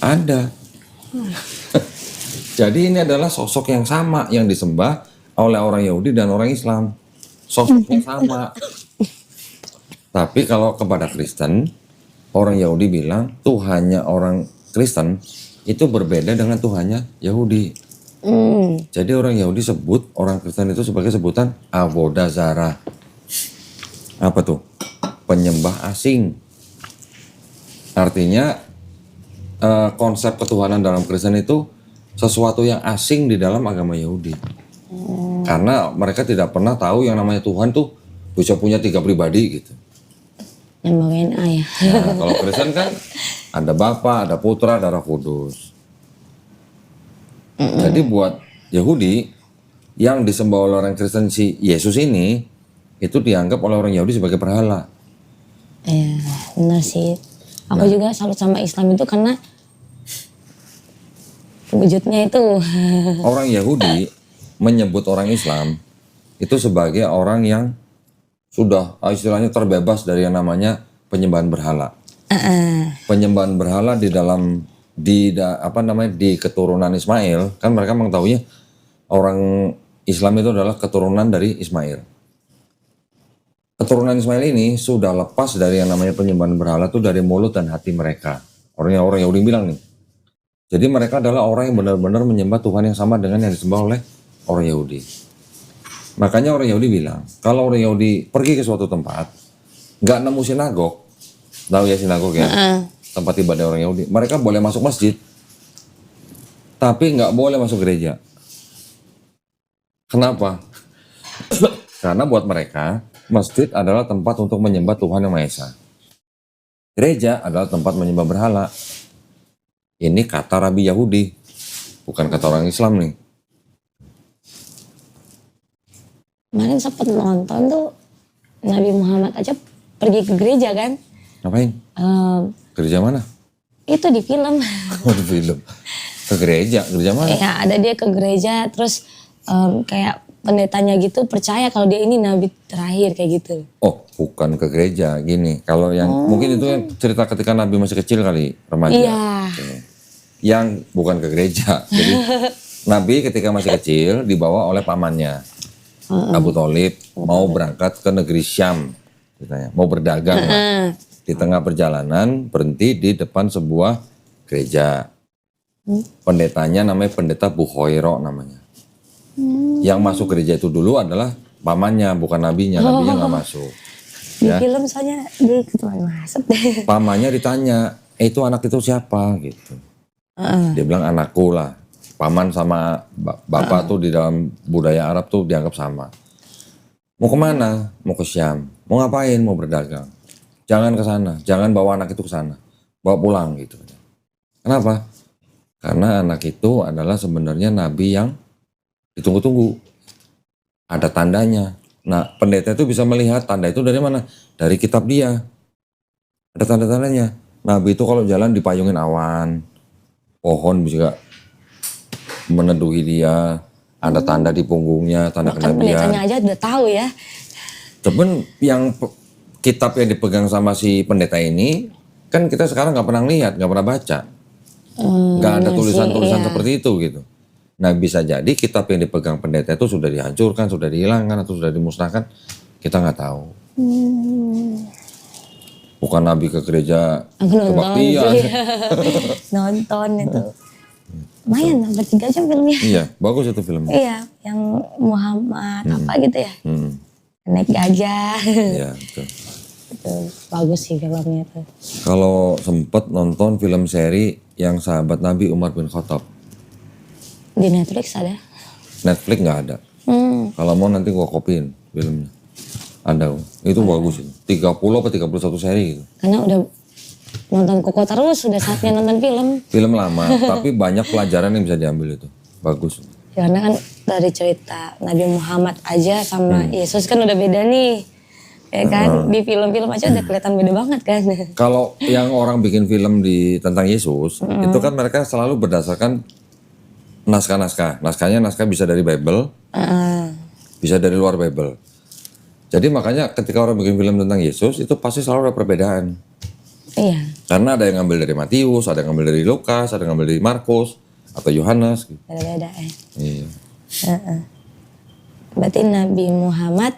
Ada. Jadi ini adalah sosok yang sama yang disembah oleh orang Yahudi dan orang Islam. Sosoknya sama. Tapi kalau kepada Kristen, orang Yahudi bilang Tuhannya orang Kristen itu berbeda dengan Tuhannya Yahudi. Jadi orang Yahudi sebut orang Kristen itu sebagai sebutan Avodah Zarah. Apa tuh? Penyembah asing. Artinya konsep ketuhanan dalam Kristen itu sesuatu yang asing di dalam agama Yahudi. Karena mereka tidak pernah tahu yang namanya Tuhan tuh bisa punya 3 pribadi gitu. yang bawain ayah. Nah, kalau Kristen kan ada Bapa, ada Putra, ada Roh Kudus. Jadi buat Yahudi yang disembah oleh orang Kristen si Yesus ini itu dianggap oleh orang Yahudi sebagai berhala. Iya, benar sih. Aku juga salut sama Islam itu karena wujudnya itu. Orang Yahudi menyebut orang Islam itu sebagai orang yang sudah istilahnya terbebas dari yang namanya penyembahan berhala. Penyembahan berhala di dalam di keturunan Ismail, kan mereka mengetahuinya orang Islam itu adalah keturunan dari Ismail. Keturunan Ismail ini sudah lepas dari yang namanya penyembahan berhala itu dari mulut dan hati mereka. Orang Yahudi bilang nih. Jadi mereka adalah orang yang benar-benar menyembah Tuhan yang sama dengan yang disembah oleh orang Yahudi. Makanya orang Yahudi bilang, kalau orang Yahudi pergi ke suatu tempat, nggak nemu sinagog, tahu ya sinagog ya, tempat ibadah orang Yahudi, mereka boleh masuk masjid, tapi nggak boleh masuk gereja. Kenapa? Karena buat mereka, masjid adalah tempat untuk menyembah Tuhan Yang Maha Esa. Gereja adalah tempat menyembah berhala. Ini kata Rabi Yahudi, bukan kata orang Islam nih. Kemarin sempat nonton tuh Nabi Muhammad aja pergi ke gereja kan. Ngapain? Gereja mana? Itu di film. Oh, di film. Ke gereja mana? Ya ada dia ke gereja terus kayak pendetanya gitu percaya kalau dia ini nabi terakhir kayak gitu. Oh, bukan ke gereja, gini. Kalau yang mungkin itu yang cerita ketika Nabi masih kecil kali, remaja. Iya. Yang bukan ke gereja. Jadi Nabi ketika masih kecil dibawa oleh pamannya. Abu Thalib mau berangkat ke negeri Syam, ceritanya. Mau berdagang. Di tengah perjalanan berhenti di depan sebuah gereja. Pendetanya namanya pendeta Bukhairo namanya. Yang masuk gereja itu dulu adalah pamannya, bukan nabinya. Nabinya nggak masuk. Di film soalnya dia ketuaan masuk deh. Pamannya ditanya, itu anak itu siapa gitu. Dia bilang anakku lah. Paman sama bapak tuh di dalam budaya Arab tuh dianggap sama. Mau kemana? Mau ke Syam. Mau ngapain? Mau berdagang. Jangan ke sana. Jangan bawa anak itu ke sana. Bawa pulang gitu. Kenapa? Karena anak itu adalah sebenarnya nabi yang ditunggu-tunggu. Ada tandanya. Nah, pendeta itu bisa melihat tanda itu dari mana? Dari kitab dia. Ada tanda-tandanya. Nabi itu kalau jalan dipayungin awan. Pohon juga meneduhi dia, ada tanda di punggungnya, tanda Bahkan pendetanya kenabian. aja udah tahu ya. Cuman yang kitab yang dipegang sama si pendeta ini, kan kita sekarang nggak pernah lihat, nggak pernah baca. Nggak ada Bener sih, tulisan-tulisan iya. seperti itu gitu. Nah bisa jadi kitab yang dipegang pendeta itu sudah dihancurkan, sudah dihilangkan, atau sudah dimusnahkan. Kita nggak tahu. Bukan nabi ke gereja Aku nonton kebaktian. sih. Nonton itu. Lumayan, hampir 3 jam filmnya. Iya, bagus itu filmnya. Iya, yang Muhammad apa gitu ya. Hmm, Naik gajah. iya betul. Itu bagus sih filmnya itu. Kalau sempet nonton film seri yang sahabat Nabi Umar bin Khattab, Di Netflix ada. Netflix nggak ada. Kalau mau nanti gua kopin filmnya. Ada, itu bagus itu. 30 apa 31 seri gitu. Karena udah nonton Koko terus, udah saatnya nonton film. Film lama, tapi banyak pelajaran yang bisa diambil itu. Bagus. Karena kan dari cerita Nabi Muhammad aja sama Yesus kan udah beda nih. Ya kan, di film-film aja udah kelihatan beda banget kan. Kalau yang orang bikin film tentang Yesus, itu kan mereka selalu berdasarkan naskah-naskah. Naskahnya bisa dari Bible, bisa dari luar Bible. Jadi makanya ketika orang bikin film tentang Yesus, itu pasti selalu ada perbedaan. Iya, Karena ada yang ngambil dari Matius, ada yang ngambil dari Lukas, ada yang ngambil dari Markus, atau Yohanes. Gitu. beda-beda ya. Iya. Berarti Nabi Muhammad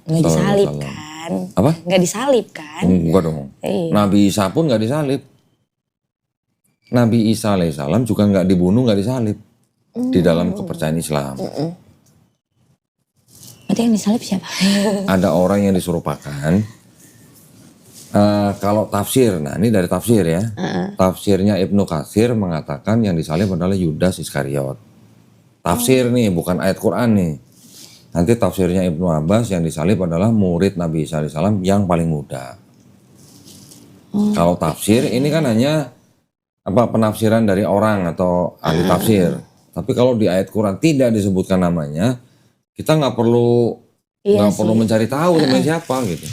nggak disalib Sallallahu alaihi kan? Apa? Nggak disalib kan? Enggak dong. Iya. Nabi Isa pun nggak disalib. Nabi Isa alaihissalam juga nggak dibunuh, nggak disalib. Di dalam kepercayaan Islam. Berarti yang disalib siapa? Ada orang yang diserupakan. Kalau tafsir, nah ini dari tafsir ya. Tafsirnya Ibnu Katsir mengatakan yang disalib adalah Yudas Iskariot. Tafsir nih, bukan ayat Quran nih. Nanti tafsirnya Ibnu Abbas yang disalib adalah murid Nabi Isa alaihissalam yang paling muda. Kalau tafsir ini kan hanya penafsiran dari orang atau ahli tafsir. Tapi kalau di ayat Quran tidak disebutkan namanya, kita nggak perlu Iya perlu mencari tahu sama siapa gitu.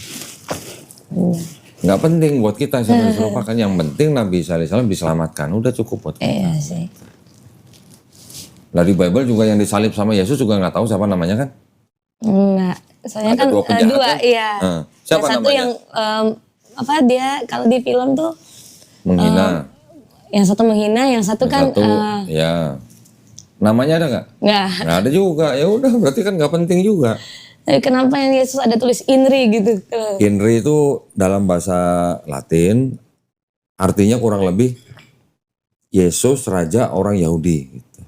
Nggak penting buat kita siapa yang diserupakan. Yang penting Nabi Isa alaihissalam diselamatkan. Udah cukup buat kita. Iya sih. Dari Bible juga yang disalib sama Yesus juga nggak tahu siapa namanya kan? Enggak. Soalnya Ada kan dua penjahat dua, kan? iya. Siapa yang satu namanya? yang dia kalau di film tuh Menghina. yang satu menghina, yang satu kan Satu, ya. Namanya ada nggak? enggak. Nggak ada juga. Ya udah, berarti kan nggak penting juga. Tapi kenapa yang Yesus ada tulis Inri gitu? Henry itu dalam bahasa Latin artinya kurang lebih Yesus raja orang Yahudi. Gitu.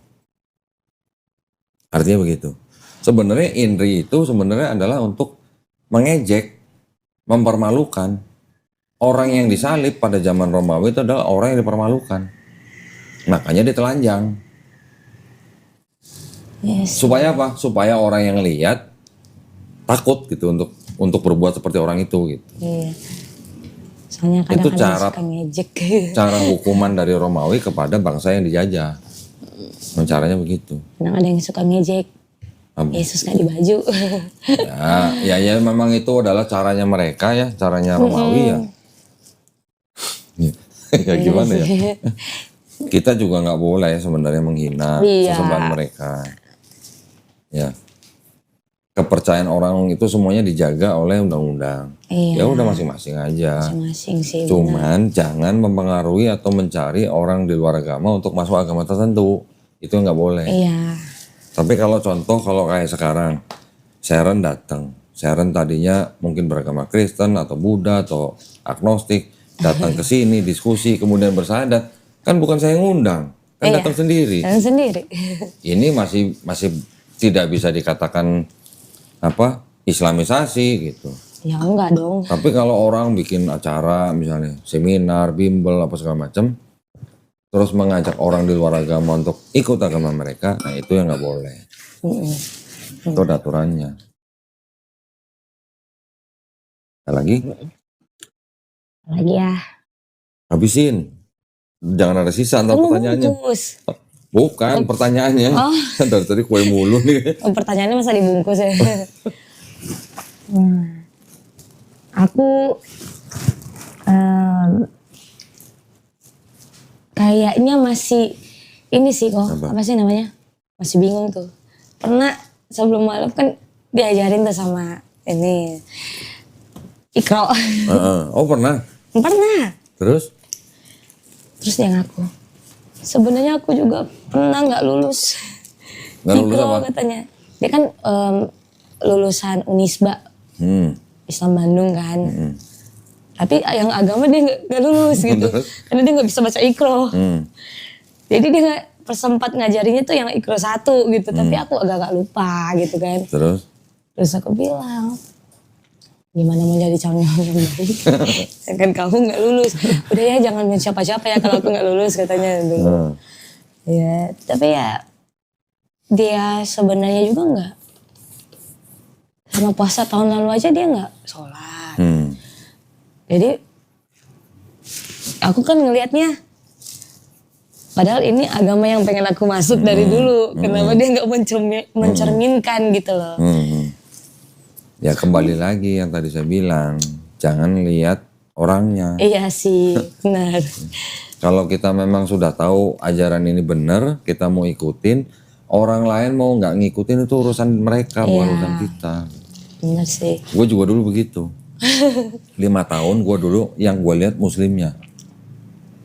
Artinya begitu. Sebenarnya Inri itu sebenarnya adalah untuk mengejek, mempermalukan. Orang yang disalib pada zaman Romawi itu adalah orang yang dipermalukan. Makanya dia telanjang. Yes. Supaya apa? Supaya orang yang lihat takut gitu untuk berbuat seperti orang itu gitu. Iya. Soalnya Itu kadang-kadang suka ngejek. Cara hukuman dari Romawi kepada bangsa yang dijajah. Caranya begitu. Kadang ada yang suka ngejek. Apa? Yesus gak di baju. Ya memang itu adalah caranya mereka ya, caranya Romawi ya. Ya gimana ya? Kita juga nggak boleh sebenarnya menghina Iya. sesembahan mereka. Ya. Kepercayaan orang itu semuanya dijaga oleh undang-undang. Iya. Ya udah masing-masing aja. Masing-masing sih. Cuman jangan mempengaruhi atau mencari orang di luar agama untuk masuk agama tertentu. Itu nggak boleh. Iya. Tapi kalau contoh kalau kayak sekarang, Sharon datang. Sharon tadinya mungkin beragama Kristen atau Buddha atau agnostik. Datang ke sini diskusi kemudian bersahadat. Kan bukan saya yang ngundang. Kan Iya. datang sendiri. Dan sendiri. Ini masih tidak bisa dikatakan Islamisasi gitu. Ya enggak dong. Tapi kalau orang bikin acara misalnya seminar, bimbel apa segala macam, terus mengajak orang di luar agama untuk ikut agama mereka, nah itu yang nggak boleh. Itu ada aturannya. Ada lagi? Lagi ya. Habisin. Jangan ada sisa ntar pertanyaannya. Bungkus. Bukan pertanyaannya. Dari tadi kue mulu nih. Pertanyaannya masa dibungkus ya. Aku kayaknya masih Ini sih kok, apa sih namanya? Masih bingung tuh. Pernah sebelum malam kan diajarin tuh sama ini Ikro. Oh pernah? Pernah. Terus dia ngaku. Sebenarnya aku juga pernah nggak lulus. nggak lulus Ikro apa? katanya. Dia kan lulusan Unisba. Islam Bandung kan. Tapi yang agama dia nggak lulus gitu. Karena dia nggak bisa baca Ikro. Jadi dia nggak sempat ngajarinnya tuh yang Ikro 1 gitu. Tapi aku agak-agak lupa gitu kan. Terus aku bilang, gimana mau jadi calon yang baik? Kan kamu nggak lulus. Udah ya jangan main siapa-siapa ya kalau aku nggak lulus katanya dulu. Ya, tapi ya dia sebenarnya juga nggak. Sama puasa tahun lalu aja dia nggak sholat. Jadi aku kan ngelihatnya, padahal ini agama yang pengen aku masuk dari dulu. Kenapa dia nggak mencerminkan gitu loh. Ya kembali lagi yang tadi saya bilang, jangan lihat orangnya. Iya sih, benar. Kalau kita memang sudah tahu ajaran ini benar, kita mau ikutin, orang lain mau nggak ngikutin itu urusan mereka, bukan urusan kita. Benar sih. Gue juga dulu begitu. 5 tahun gue dulu yang gue lihat muslimnya.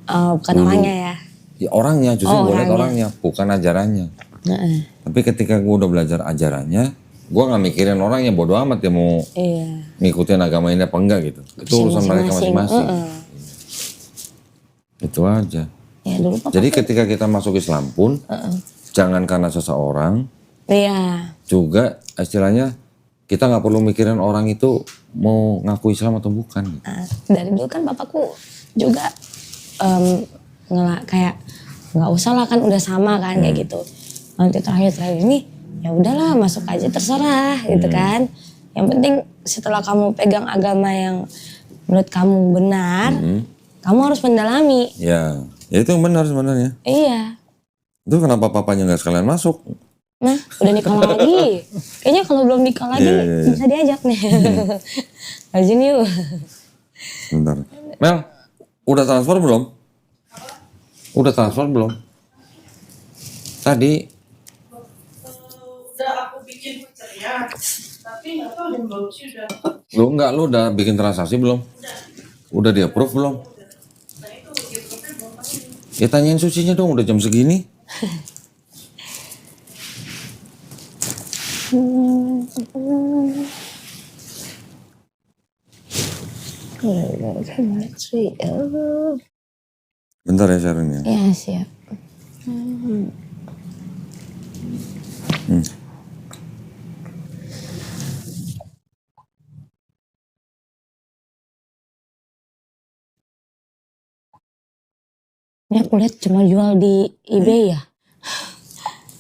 Bukan orangnya ya? Ya orangnya, justru gue lihat orangnya, bukan ajarannya. Tapi ketika gue udah belajar ajarannya, gue nggak mikirin orangnya, bodo amat ya mau ngikutin agama ini apa enggak gitu. Itu urusan mereka masing-masing. Itu aja. Ya, dulu jadi ketika kita masuk Islam pun, jangan karena seseorang, juga istilahnya kita nggak perlu mikirin orang itu mau ngaku Islam atau bukan. Dari dulu kan bapakku juga kayak nggak usah lah kan udah sama kan kayak gitu. Nanti terakhir ini ya udahlah masuk aja terserah gitu kan. Yang penting setelah kamu pegang agama yang menurut kamu benar, kamu harus mendalami. Ya itu yang benar sebenarnya. Iya. Itu kenapa papanya nggak sekalian masuk? Nah, udah nikah lagi. Kayaknya kalau belum nikah lagi bisa diajak nih. Rajin yuk. Bentar. Mel, udah transfer belum? Udah transfer belum? Tadi. Udah aku bikin vouchernya, tapi nggak tahu yang voucher udah. Lu udah bikin transaksi belum? Udah di approve belum? Nah itu di approve belum pasti. Ya tanyain Susinya dong, udah jam segini. Bentar ya Sharon ya. Iya siap. Ini aku lihat cuma jual di eBay ya.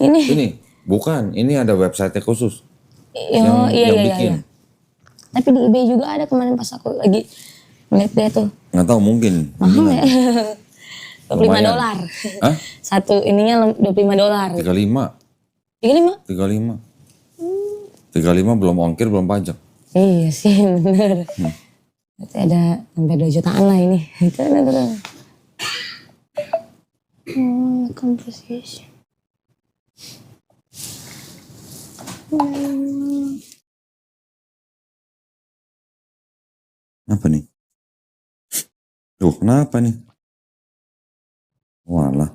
Ini bukan, ini ada website khusus. Yang bikin. Iya. Tapi di eBay juga ada kemarin pas aku lagi ngeliat dia tuh. Nggak tahu mungkin. Mahal ya? $25. Hah? Satu ininya $25. 35. 35? 35 belum ongkir, belum pajak. Iya sih bener. Berarti ada sampai 2 jutaan lah ini. Composition. Apa nih? Tuh, kenapa nih? Walah.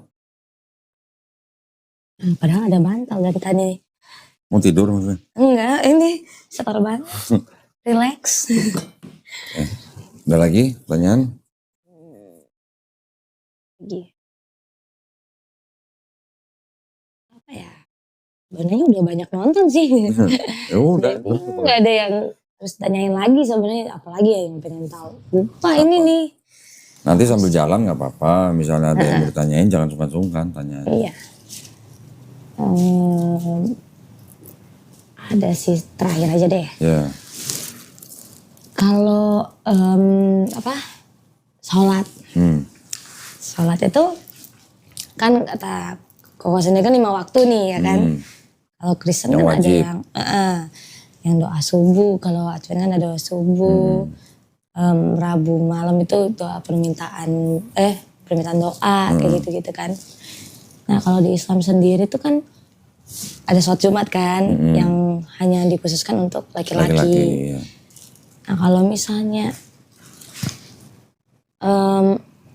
Padahal ada bantal dari tadi. Mau tidur maksudnya? Enggak, ini setor bantal. Relax. Udah lagi pertanyaan? Lagi. Apa ya? Sebenarnya udah banyak nonton sih. Ya udah. Nggak ada yang harus tanyain lagi sebenarnya. Apalagi ya yang pengen tahu. Lupa ini nih. Nanti sambil jalan nggak apa-apa. Misalnya ada yang bertanyain jangan sungkan-sungkan tanya. Iya. Ada sih terakhir aja deh. Ya. Kalau sholat. Sholat itu kan kata Koko sendiri kan 5 waktu nih ya kan. Kalau Kristen yang kan wajib. ada yang doa subuh. Kalau Advent kan ada doa subuh. Rabu malam itu doa permintaan doa kayak gitu-gitu kan. Nah kalau di Islam sendiri tuh kan ada sholat Jumat kan yang hanya dikhususkan untuk laki-laki. Laki-laki, ya. Nah kalau misalnya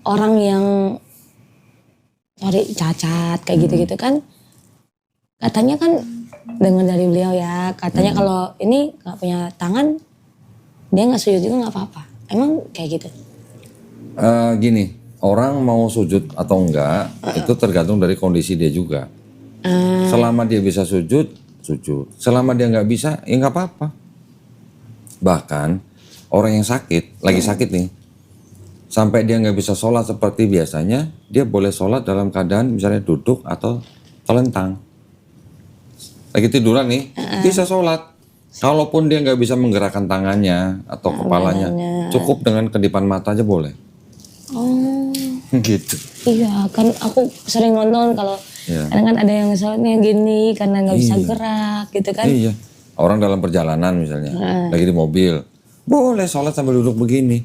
orang yang cacat kayak gitu-gitu kan, katanya kan dengar dari beliau ya, katanya kalau ini nggak punya tangan, dia nggak sujud juga nggak apa-apa. Emang kayak gitu? Gini, orang mau sujud atau enggak itu tergantung dari kondisi dia juga. Selama dia bisa sujud, sujud. Selama dia nggak bisa, ya nggak apa-apa. Bahkan orang yang sakit, lagi sakit nih, sampai dia nggak bisa sholat seperti biasanya, dia boleh sholat dalam keadaan misalnya duduk atau telentang. Lagi tiduran nih, bisa sholat. Kalaupun dia nggak bisa menggerakkan tangannya atau kepalanya, cukup dengan kedipan mata aja boleh. Oh, Gitu. iya kan aku sering nonton kalau kadang kan ada yang sholatnya gini karena nggak bisa gerak gitu kan. Iya. Orang dalam perjalanan misalnya, lagi di mobil, boleh sholat sambil duduk begini.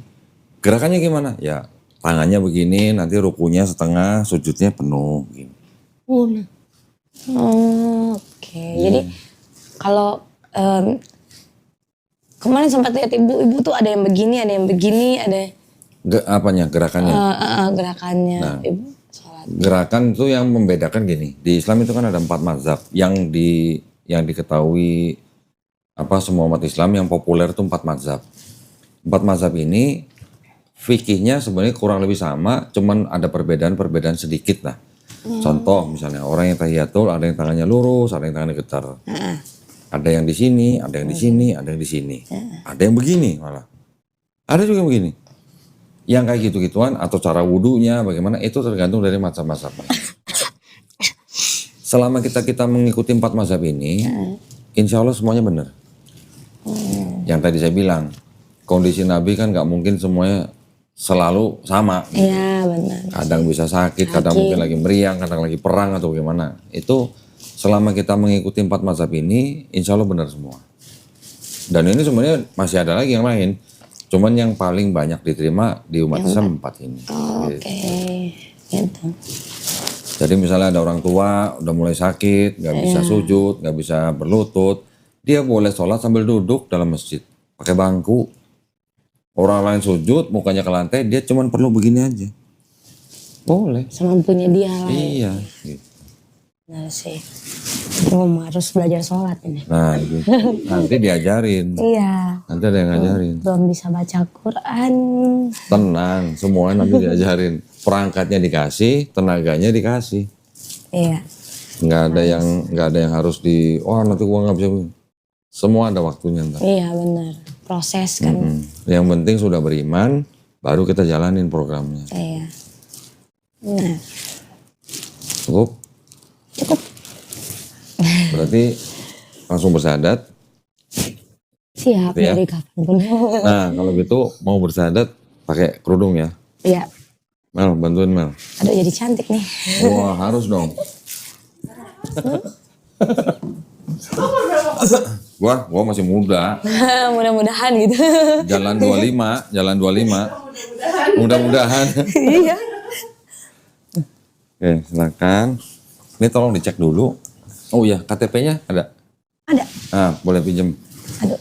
Gerakannya gimana? Ya tangannya begini, nanti rukunya setengah, sujudnya penuh. Gitu. Oke. Jadi kalau kemarin sempat lihat ibu tuh ada yang begini, ada yang begini, ada Apanya gerakannya? gerakannya ibu sholat. Gerakan itu yang membedakan gini. Di Islam itu kan ada 4 mazhab yang diketahui semua umat Islam yang populer itu 4 mazhab. 4 mazhab ini fikihnya sebenarnya kurang lebih sama, cuman ada perbedaan sedikit lah. Contoh misalnya orang yang tahiyatul ada yang tangannya lurus, ada yang tangannya getar. Ada yang di sini, ada yang di sini, ada yang di sini. Ada yang begini malah. Ada juga yang begini. Yang kayak gitu-gituan atau cara wudhunya bagaimana itu tergantung dari mazhab-mazhabnya. Selama kita mengikuti 4 mazhab ini, insya Allah semuanya benar. Yang tadi saya bilang, kondisi Nabi kan nggak mungkin semuanya selalu sama. Iya benar. Kadang bisa sakit, kadang mungkin lagi meriang, kadang lagi perang atau gimana. Itu selama kita mengikuti 4 mazhab ini, insya Allah benar semua. Dan ini sebenarnya masih ada lagi yang lain. Cuman yang paling banyak diterima di umat Islam 4 ini. Oke, gitu. Jadi misalnya ada orang tua udah mulai sakit, nggak bisa sujud, nggak bisa berlutut, dia boleh sholat sambil duduk dalam masjid, pakai bangku. Orang lain sujud, mukanya ke lantai, dia cuman perlu begini aja. Boleh. Semampunya dia lah. Iya. Gitu. Benar sih. Harus belajar sholat ini. Nah, gitu. Nanti diajarin. Iya. Nanti ada yang ngajarin. Belum bisa baca Quran. Tenang, semuanya nanti diajarin. Perangkatnya dikasih, tenaganya dikasih. Iya. Nggak ada yang harus nanti gua nggak bisa. Semua ada waktunya ntar. Iya benar. Proses kan. Yang penting sudah beriman, baru kita jalanin programnya. Iya. Nah. Cukup? Cukup. Berarti langsung bersyahadat. Siap Gitu ya? dari kapan pun. Nah kalau gitu mau bersyahadat pakai kerudung ya. Iya. Mel, bantuin Mel. Aduh jadi cantik nih. Wah harus dong. Gua masih muda. Mudah-mudahan gitu. Jalan 25. Mudah-mudahan. Iya. Oke, silakan. Ini tolong dicek dulu. Oh iya, KTP-nya ada? Ada. Ah, boleh pinjem. Aduh.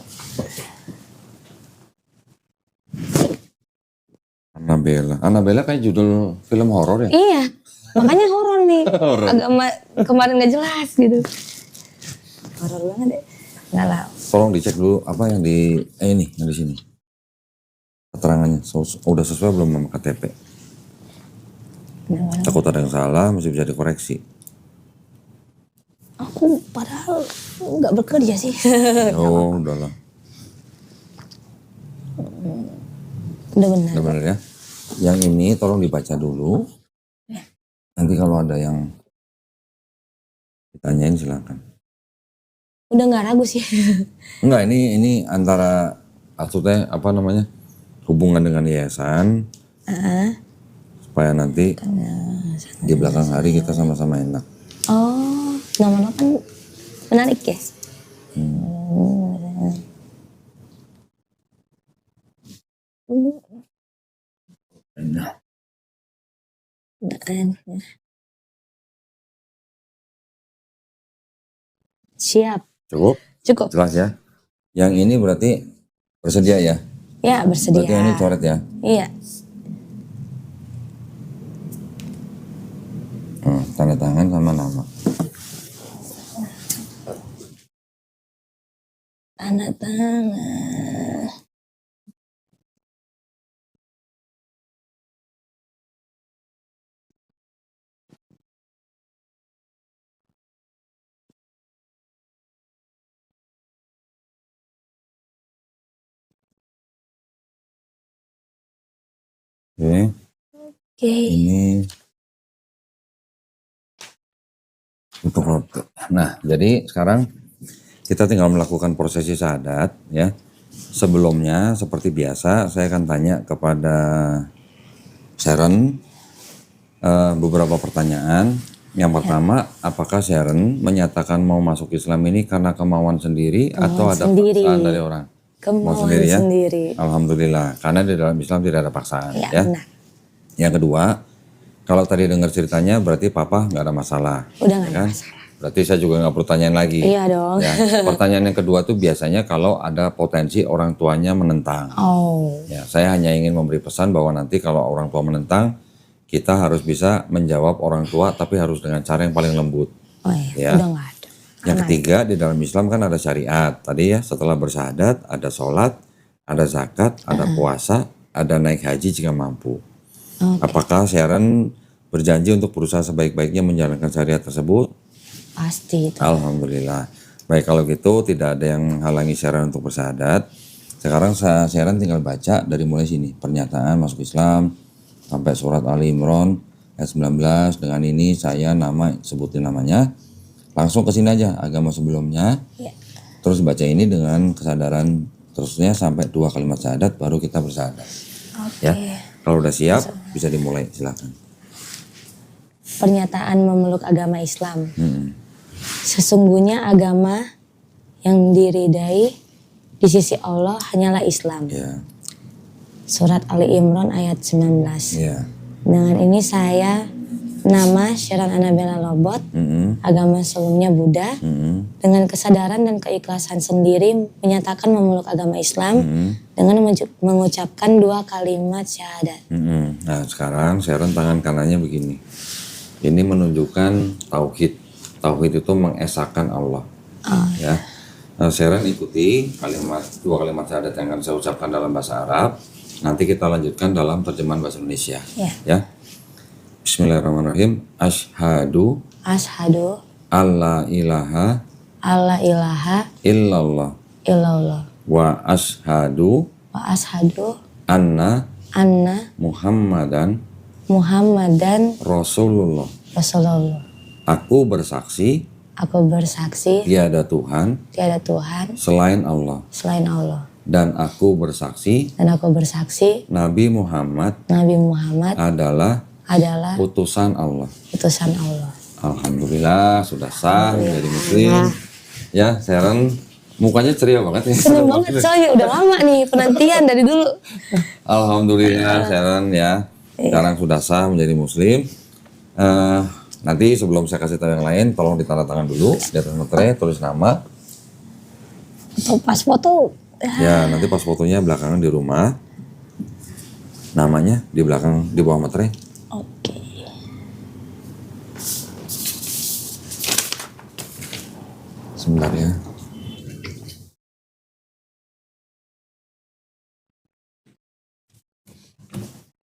Annabella kayak judul film horor ya? Iya. Makanya horor nih. Agama kemarin gak jelas gitu. Horor banget deh. Enggak lah. Tolong dicek dulu apa yang yang di sini. Keterangannya udah sesuai belum sama KTP? Takut ada yang salah, masih bisa dikoreksi. Aku padahal nggak bekerja sih. Oh, udahlah. Udah benar. Udah benar ya. Yang ini tolong dibaca dulu. Nanti kalau ada yang ditanyain silakan. Udah nggak ragu sih. Enggak, ini antara maksudnya hubungan dengan yayasan. Supaya nanti di belakang hari kita sama-sama enak. Oh, nama-nama kan menarik ya. Nah. Siap. Cukup? Cukup. Jelas ya? Yang ini berarti bersedia ya? Ya, bersedia. Berarti yang ini coret ya? Iya. Tanda tangan sama nama. Tanda tangan. Oke. Oke. Ini untuk foto. Nah, jadi sekarang kita tinggal melakukan prosesi syahadat ya. Sebelumnya seperti biasa saya akan tanya kepada Sharon beberapa pertanyaan. Yang pertama, apakah Sharon menyatakan mau masuk Islam ini karena kemauan sendiri atau ada sendiri. paksaan dari orang? Mau Kemauan sendiri ya? sendiri. Alhamdulillah, karena di dalam Islam tidak ada paksaan Ya, ya. benar. Yang kedua, kalau tadi dengar ceritanya berarti papa nggak ada masalah. Udah nggak ya ada kan? masalah. Berarti saya juga nggak perlu tanyain lagi. Iya dong. Ya, pertanyaan yang kedua tuh biasanya kalau ada potensi orang tuanya menentang. Oh. Ya, saya hanya ingin memberi pesan bahwa nanti kalau orang tua menentang, kita harus bisa menjawab orang tua tapi harus dengan cara yang paling lembut. Oh iya, Ya. udah nggak ada. Yang ketiga, di dalam Islam kan ada syariat. Tadi ya, setelah bersyahadat ada sholat, ada zakat, ada puasa, ada naik haji jika mampu. Apakah Sharon berjanji untuk berusaha sebaik-baiknya menjalankan syariat tersebut? Pasti itu. Alhamdulillah. Baik, kalau gitu tidak ada yang halangi Sharon untuk bersyahadat. Sekarang Sharon tinggal baca dari mulai sini. Pernyataan masuk Islam sampai surat Ali Imran ayat 19. Dengan ini saya sebutin namanya. Langsung ke sini aja agama sebelumnya. Ya. Terus baca ini dengan kesadaran terusnya sampai 2 kalimat syahadat baru kita bersyahadat. Oke. Ya. Kalau udah siap bisa dimulai, silakan. Pernyataan memeluk agama Islam. Sesungguhnya agama yang diridai di sisi Allah hanyalah Islam. Ya. Surat Ali Imran ayat 19. Ya. Dengan ini saya nama Sharon Annabella Lobot, agama sebelumnya Buddha, dengan kesadaran dan keikhlasan sendiri menyatakan memeluk agama Islam dengan mengucapkan 2 kalimat syahadat. Nah sekarang Sharon tangan kanannya begini. Ini menunjukkan tauhid. Tauhid itu mengesahkan Allah. Ya. Nah, Sharon ikuti 2 kalimat syahadat yang akan saya ucapkan dalam bahasa Arab. Nanti kita lanjutkan dalam terjemahan bahasa Indonesia. Ya. Bismillahirrahmanirrahim. Ashhadu alla ilaha illallah wa ashhadu anna Muhammadan Rasulullah. Aku bersaksi tiada Tuhan selain Allah. Dan aku bersaksi Nabi Muhammad adalah utusan Allah. Alhamdulillah sudah sah menjadi muslim. Ya, Sharon mukanya ceria banget ya. Seneng banget soalnya udah lama nih penantian dari dulu. Alhamdulillah Sharon ya. Sekarang sudah sah menjadi muslim. Nanti sebelum saya kasih tahu yang lain, tolong ditanda tangan dulu di atas materai, tulis nama. Atau pas foto. Ya, nanti pas fotonya belakangan di rumah. Namanya di belakang di bawah materai. Oke. Sebentar ya.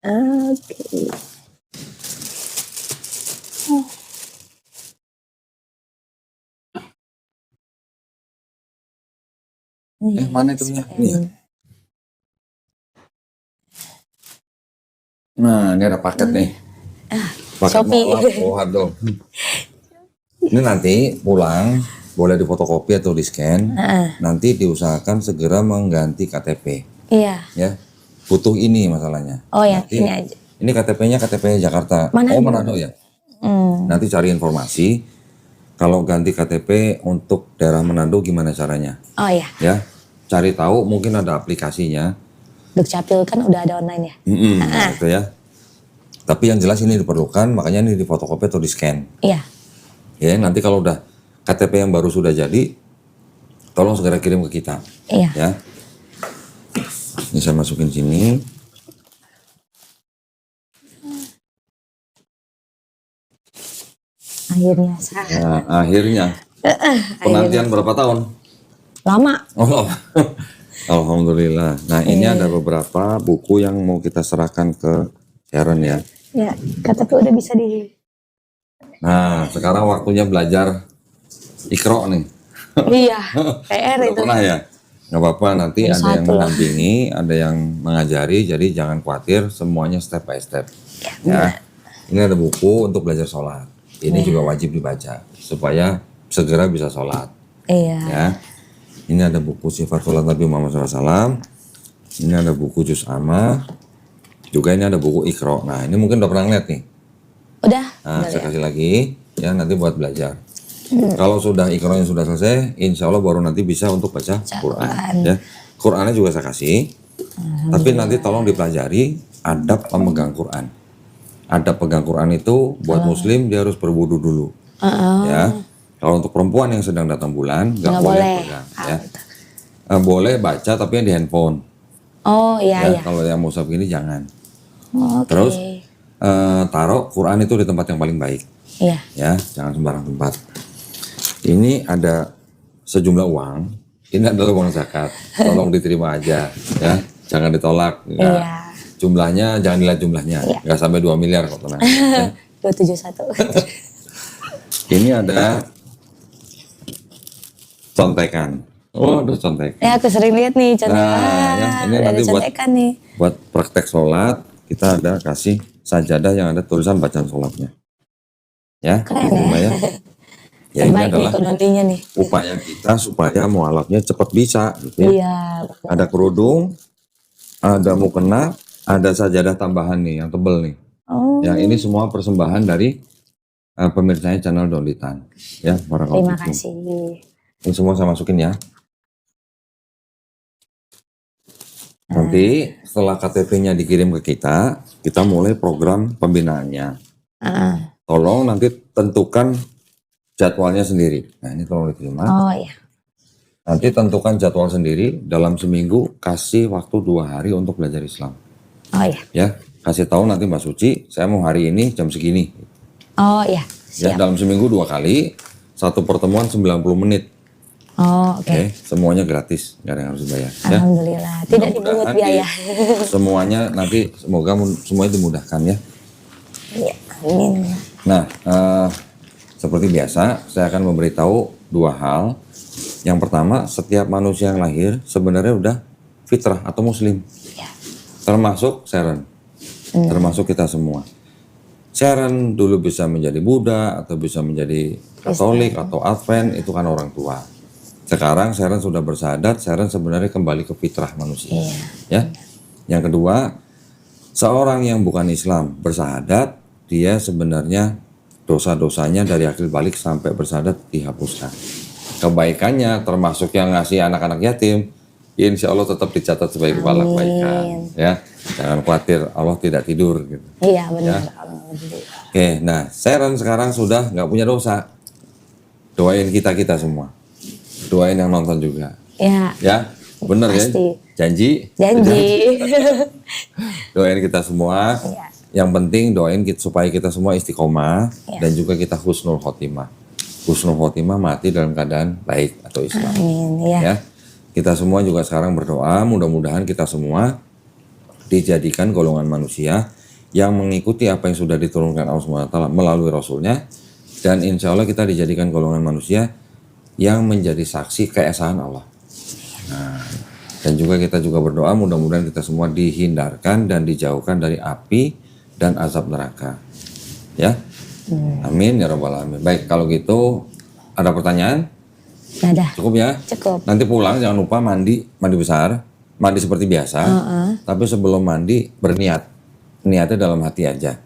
Oke. Mana itunya? Ini. Nah, ini ada paket nih. Paket Shopee. waduh. Ini nanti pulang boleh difotokopi atau di scan. Nanti diusahakan segera mengganti KTP. Iya. Ya, butuh ini masalahnya. Oh ya, Nanti, ini aja. ini KTP-nya KTP Jakarta. Manado. Oh, Manado ya. Nanti cari informasi. Kalau ganti KTP untuk daerah Manado gimana caranya? Oh ya. Ya, cari tahu mungkin ada aplikasinya. Dukcapil kan udah ada online ya. Gitu ya. Tapi yang jelas ini diperlukan, makanya ini difotokopi atau di scan. Iya. Ya, nanti kalau udah KTP yang baru sudah jadi, tolong segera kirim ke kita. Iya. Ya. Ini saya masukin sini. Akhirnya sah. Nah, akhirnya. Penantian berapa tahun? Lama. Oh, alhamdulillah. Nah, ini ada beberapa buku yang mau kita serahkan ke Sharon ya. Ya, KTP udah bisa di. Nah, sekarang waktunya belajar Iqra nih. Iya, PR Udah itu. pernah ya? Nggak apa-apa, nanti Baru ada yang satu lah. mendampingi, ada yang mengajari, jadi jangan khawatir, semuanya step by step. Ya, ini ada buku untuk belajar sholat. Ini juga wajib dibaca, supaya segera bisa sholat. Iya. Ya, ini ada buku Sifat Sholat Nabi Muhammad SAW. Ini ada buku Juz Amma. Juga ini ada buku Iqra. Nah, ini mungkin udah pernah ngeliat nih. Udah. Nah, saya kasih lagi, ya nanti buat belajar. Kalau sudah Iqra yang sudah selesai, insya Allah baru nanti bisa untuk baca Quran. Ya, Qurannya juga saya kasih. Tapi nanti tolong dipelajari adab pemegang Quran. Adab pegang Quran itu buat Muslim dia harus berwudu dulu. Ya, kalau untuk perempuan yang sedang datang bulan nggak boleh pegang. Ya, boleh baca tapi yang di handphone. Oh iya Ya, iya. kalau yang mushaf gini jangan. Oke. Terus taruh Quran itu di tempat yang paling baik. Iya. Ya, jangan sembarang tempat. Ini ada sejumlah uang. Ini adalah uang zakat. Tolong diterima aja, ya. Jangan ditolak. Enggak. Iya. Jumlahnya jangan dilihat jumlahnya. Enggak sampai 2 miliar kok tenang. Ya. 271. Ini ada contekan. Oh, ada contekan. Ya aku sering lihat nih contekan. Nah, ya, ini Udah nanti ada contekan nih. buat praktek sholat, kita ada kasih sajadah yang ada tulisan bacaan sholatnya. Ya, Keren diterima ya. Ya, ini Terbaik nih adalah ikut nantinya nih. upaya kita supaya mualafnya cepat bisa gitu ya. Iya. Ada kerudung, ada mukena, ada sajadah tambahan nih yang tebel nih. Oh, Ya, ini semua persembahan dari pemirsanya channel Dolitan. Ya, terima barakallahu fikum. kasih. Ini semua saya masukin ya. Nanti setelah KTP-nya dikirim ke kita mulai program pembinaannya. Tolong nanti tentukan jadwalnya sendiri. Nah, ini tolong diterima. Oh iya. Nanti tentukan jadwal sendiri dalam seminggu, kasih waktu 2 hari untuk belajar Islam. Oh iya. Ya, kasih tahu nanti Mbak Suci, saya mau hari ini jam segini. Oh iya. Ya, Siap. dalam seminggu 2 kali, satu pertemuan 90 menit. Oh oke. Oke, semuanya gratis, nggak ada yang harus dibayar. Ya. Alhamdulillah. Tidak dipungut Mudah-mudahan biaya. semuanya nanti semoga semuanya dimudahkan ya. Iya. Amin. Nah, seperti biasa, saya akan memberitahu 2 hal. Yang pertama, setiap manusia yang lahir sebenarnya udah fitrah atau muslim. Iya. Termasuk Sharon. Termasuk kita semua. Sharon dulu bisa menjadi Buddha atau bisa menjadi Katolik atau Advent, itu kan orang tua. Sekarang Sharon sudah bersahadat, Sharon sebenarnya kembali ke fitrah manusia. Ya. Yang kedua, seorang yang bukan Islam bersahadat, dia sebenarnya dosa-dosanya dari akhir balik sampai bersahadat dihapuskan. Kebaikannya termasuk yang ngasih anak-anak yatim, insya Allah tetap dicatat sebagai kepala kebaikan. Ya, jangan khawatir, Allah tidak tidur. Gitu. Iya benar. Ya. Alhamdulillah. Oke, nah Sharon sekarang sudah nggak punya dosa. Doain kita semua. Doain yang nonton juga. Ya. Ya, bener ya? Pasti. Janji? Janji. Doain kita semua. Iya. Yang penting doain supaya kita semua istiqomah dan juga kita husnul khotimah. Husnul khotimah mati dalam keadaan baik atau Islam. Amin. Ya. Ya, kita semua juga sekarang berdoa mudah-mudahan kita semua dijadikan golongan manusia yang mengikuti apa yang sudah diturunkan Allah SWT melalui Rasulnya, dan insya Allah kita dijadikan golongan manusia yang menjadi saksi keesaan Allah. Nah, dan juga kita juga berdoa mudah-mudahan kita semua dihindarkan dan dijauhkan dari api dan azab neraka. Ya, amin ya rabbal alamin. Baik, kalau gitu ada pertanyaan? Nggak ada. Cukup ya? Cukup. Nanti pulang jangan lupa mandi besar, mandi seperti biasa. Tapi sebelum mandi berniat, niatnya dalam hati aja.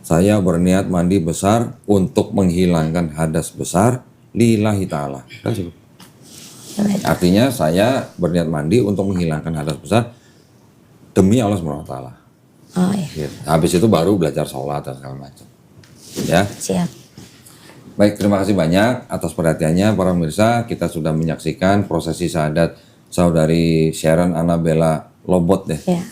Saya berniat mandi besar untuk menghilangkan hadas besar lillahi ta'ala. Kan cukup. Artinya saya berniat mandi untuk menghilangkan hadas besar demi Allah SWT. Oh iya. Gitu. Habis itu baru belajar sholat dan segala macam. Ya. Siap. Baik, terima kasih banyak atas perhatiannya para pemirsa. Kita sudah menyaksikan prosesi syahadat saudari Sharon Annabella Lobot deh. Ya.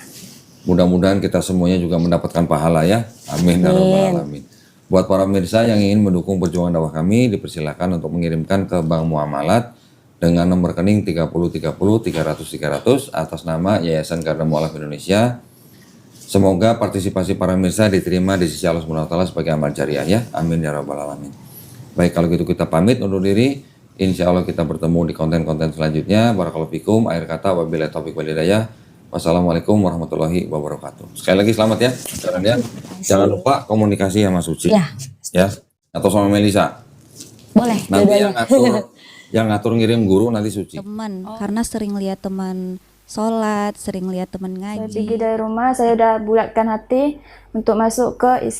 Mudah-mudahan kita semuanya juga mendapatkan pahala ya. Amin ya rabbal alamin. Buat para pemirsa yang ingin mendukung perjuangan dakwah kami, dipersilakan untuk mengirimkan ke Bank Muamalat dengan nomor rekening 3030 300 300 atas nama Yayasan Garda Mualaf Indonesia. Semoga partisipasi para pemirsa diterima di sisi Allah Subhanahu wa taala sebagai amal jariah ya. Amin ya rabbal alamin. Baik, kalau gitu kita pamit undur diri. Insya Allah kita bertemu di konten-konten selanjutnya. Barakallahu fikum. Akhir kata wabillahi taufiq wal hidayah. Wassalamualaikum warahmatullahi wabarakatuh. Sekali lagi selamat ya. Jangan lupa komunikasi sama Suci. Ya. Ya. Atau sama Melisa. Boleh. Nanti dua-duanya. yang ngatur ngirim guru nanti Suci. Teman, karena sering lihat teman sholat, sering lihat teman Saya ngaji. pergi dari rumah, saya udah bulatkan hati untuk masuk ke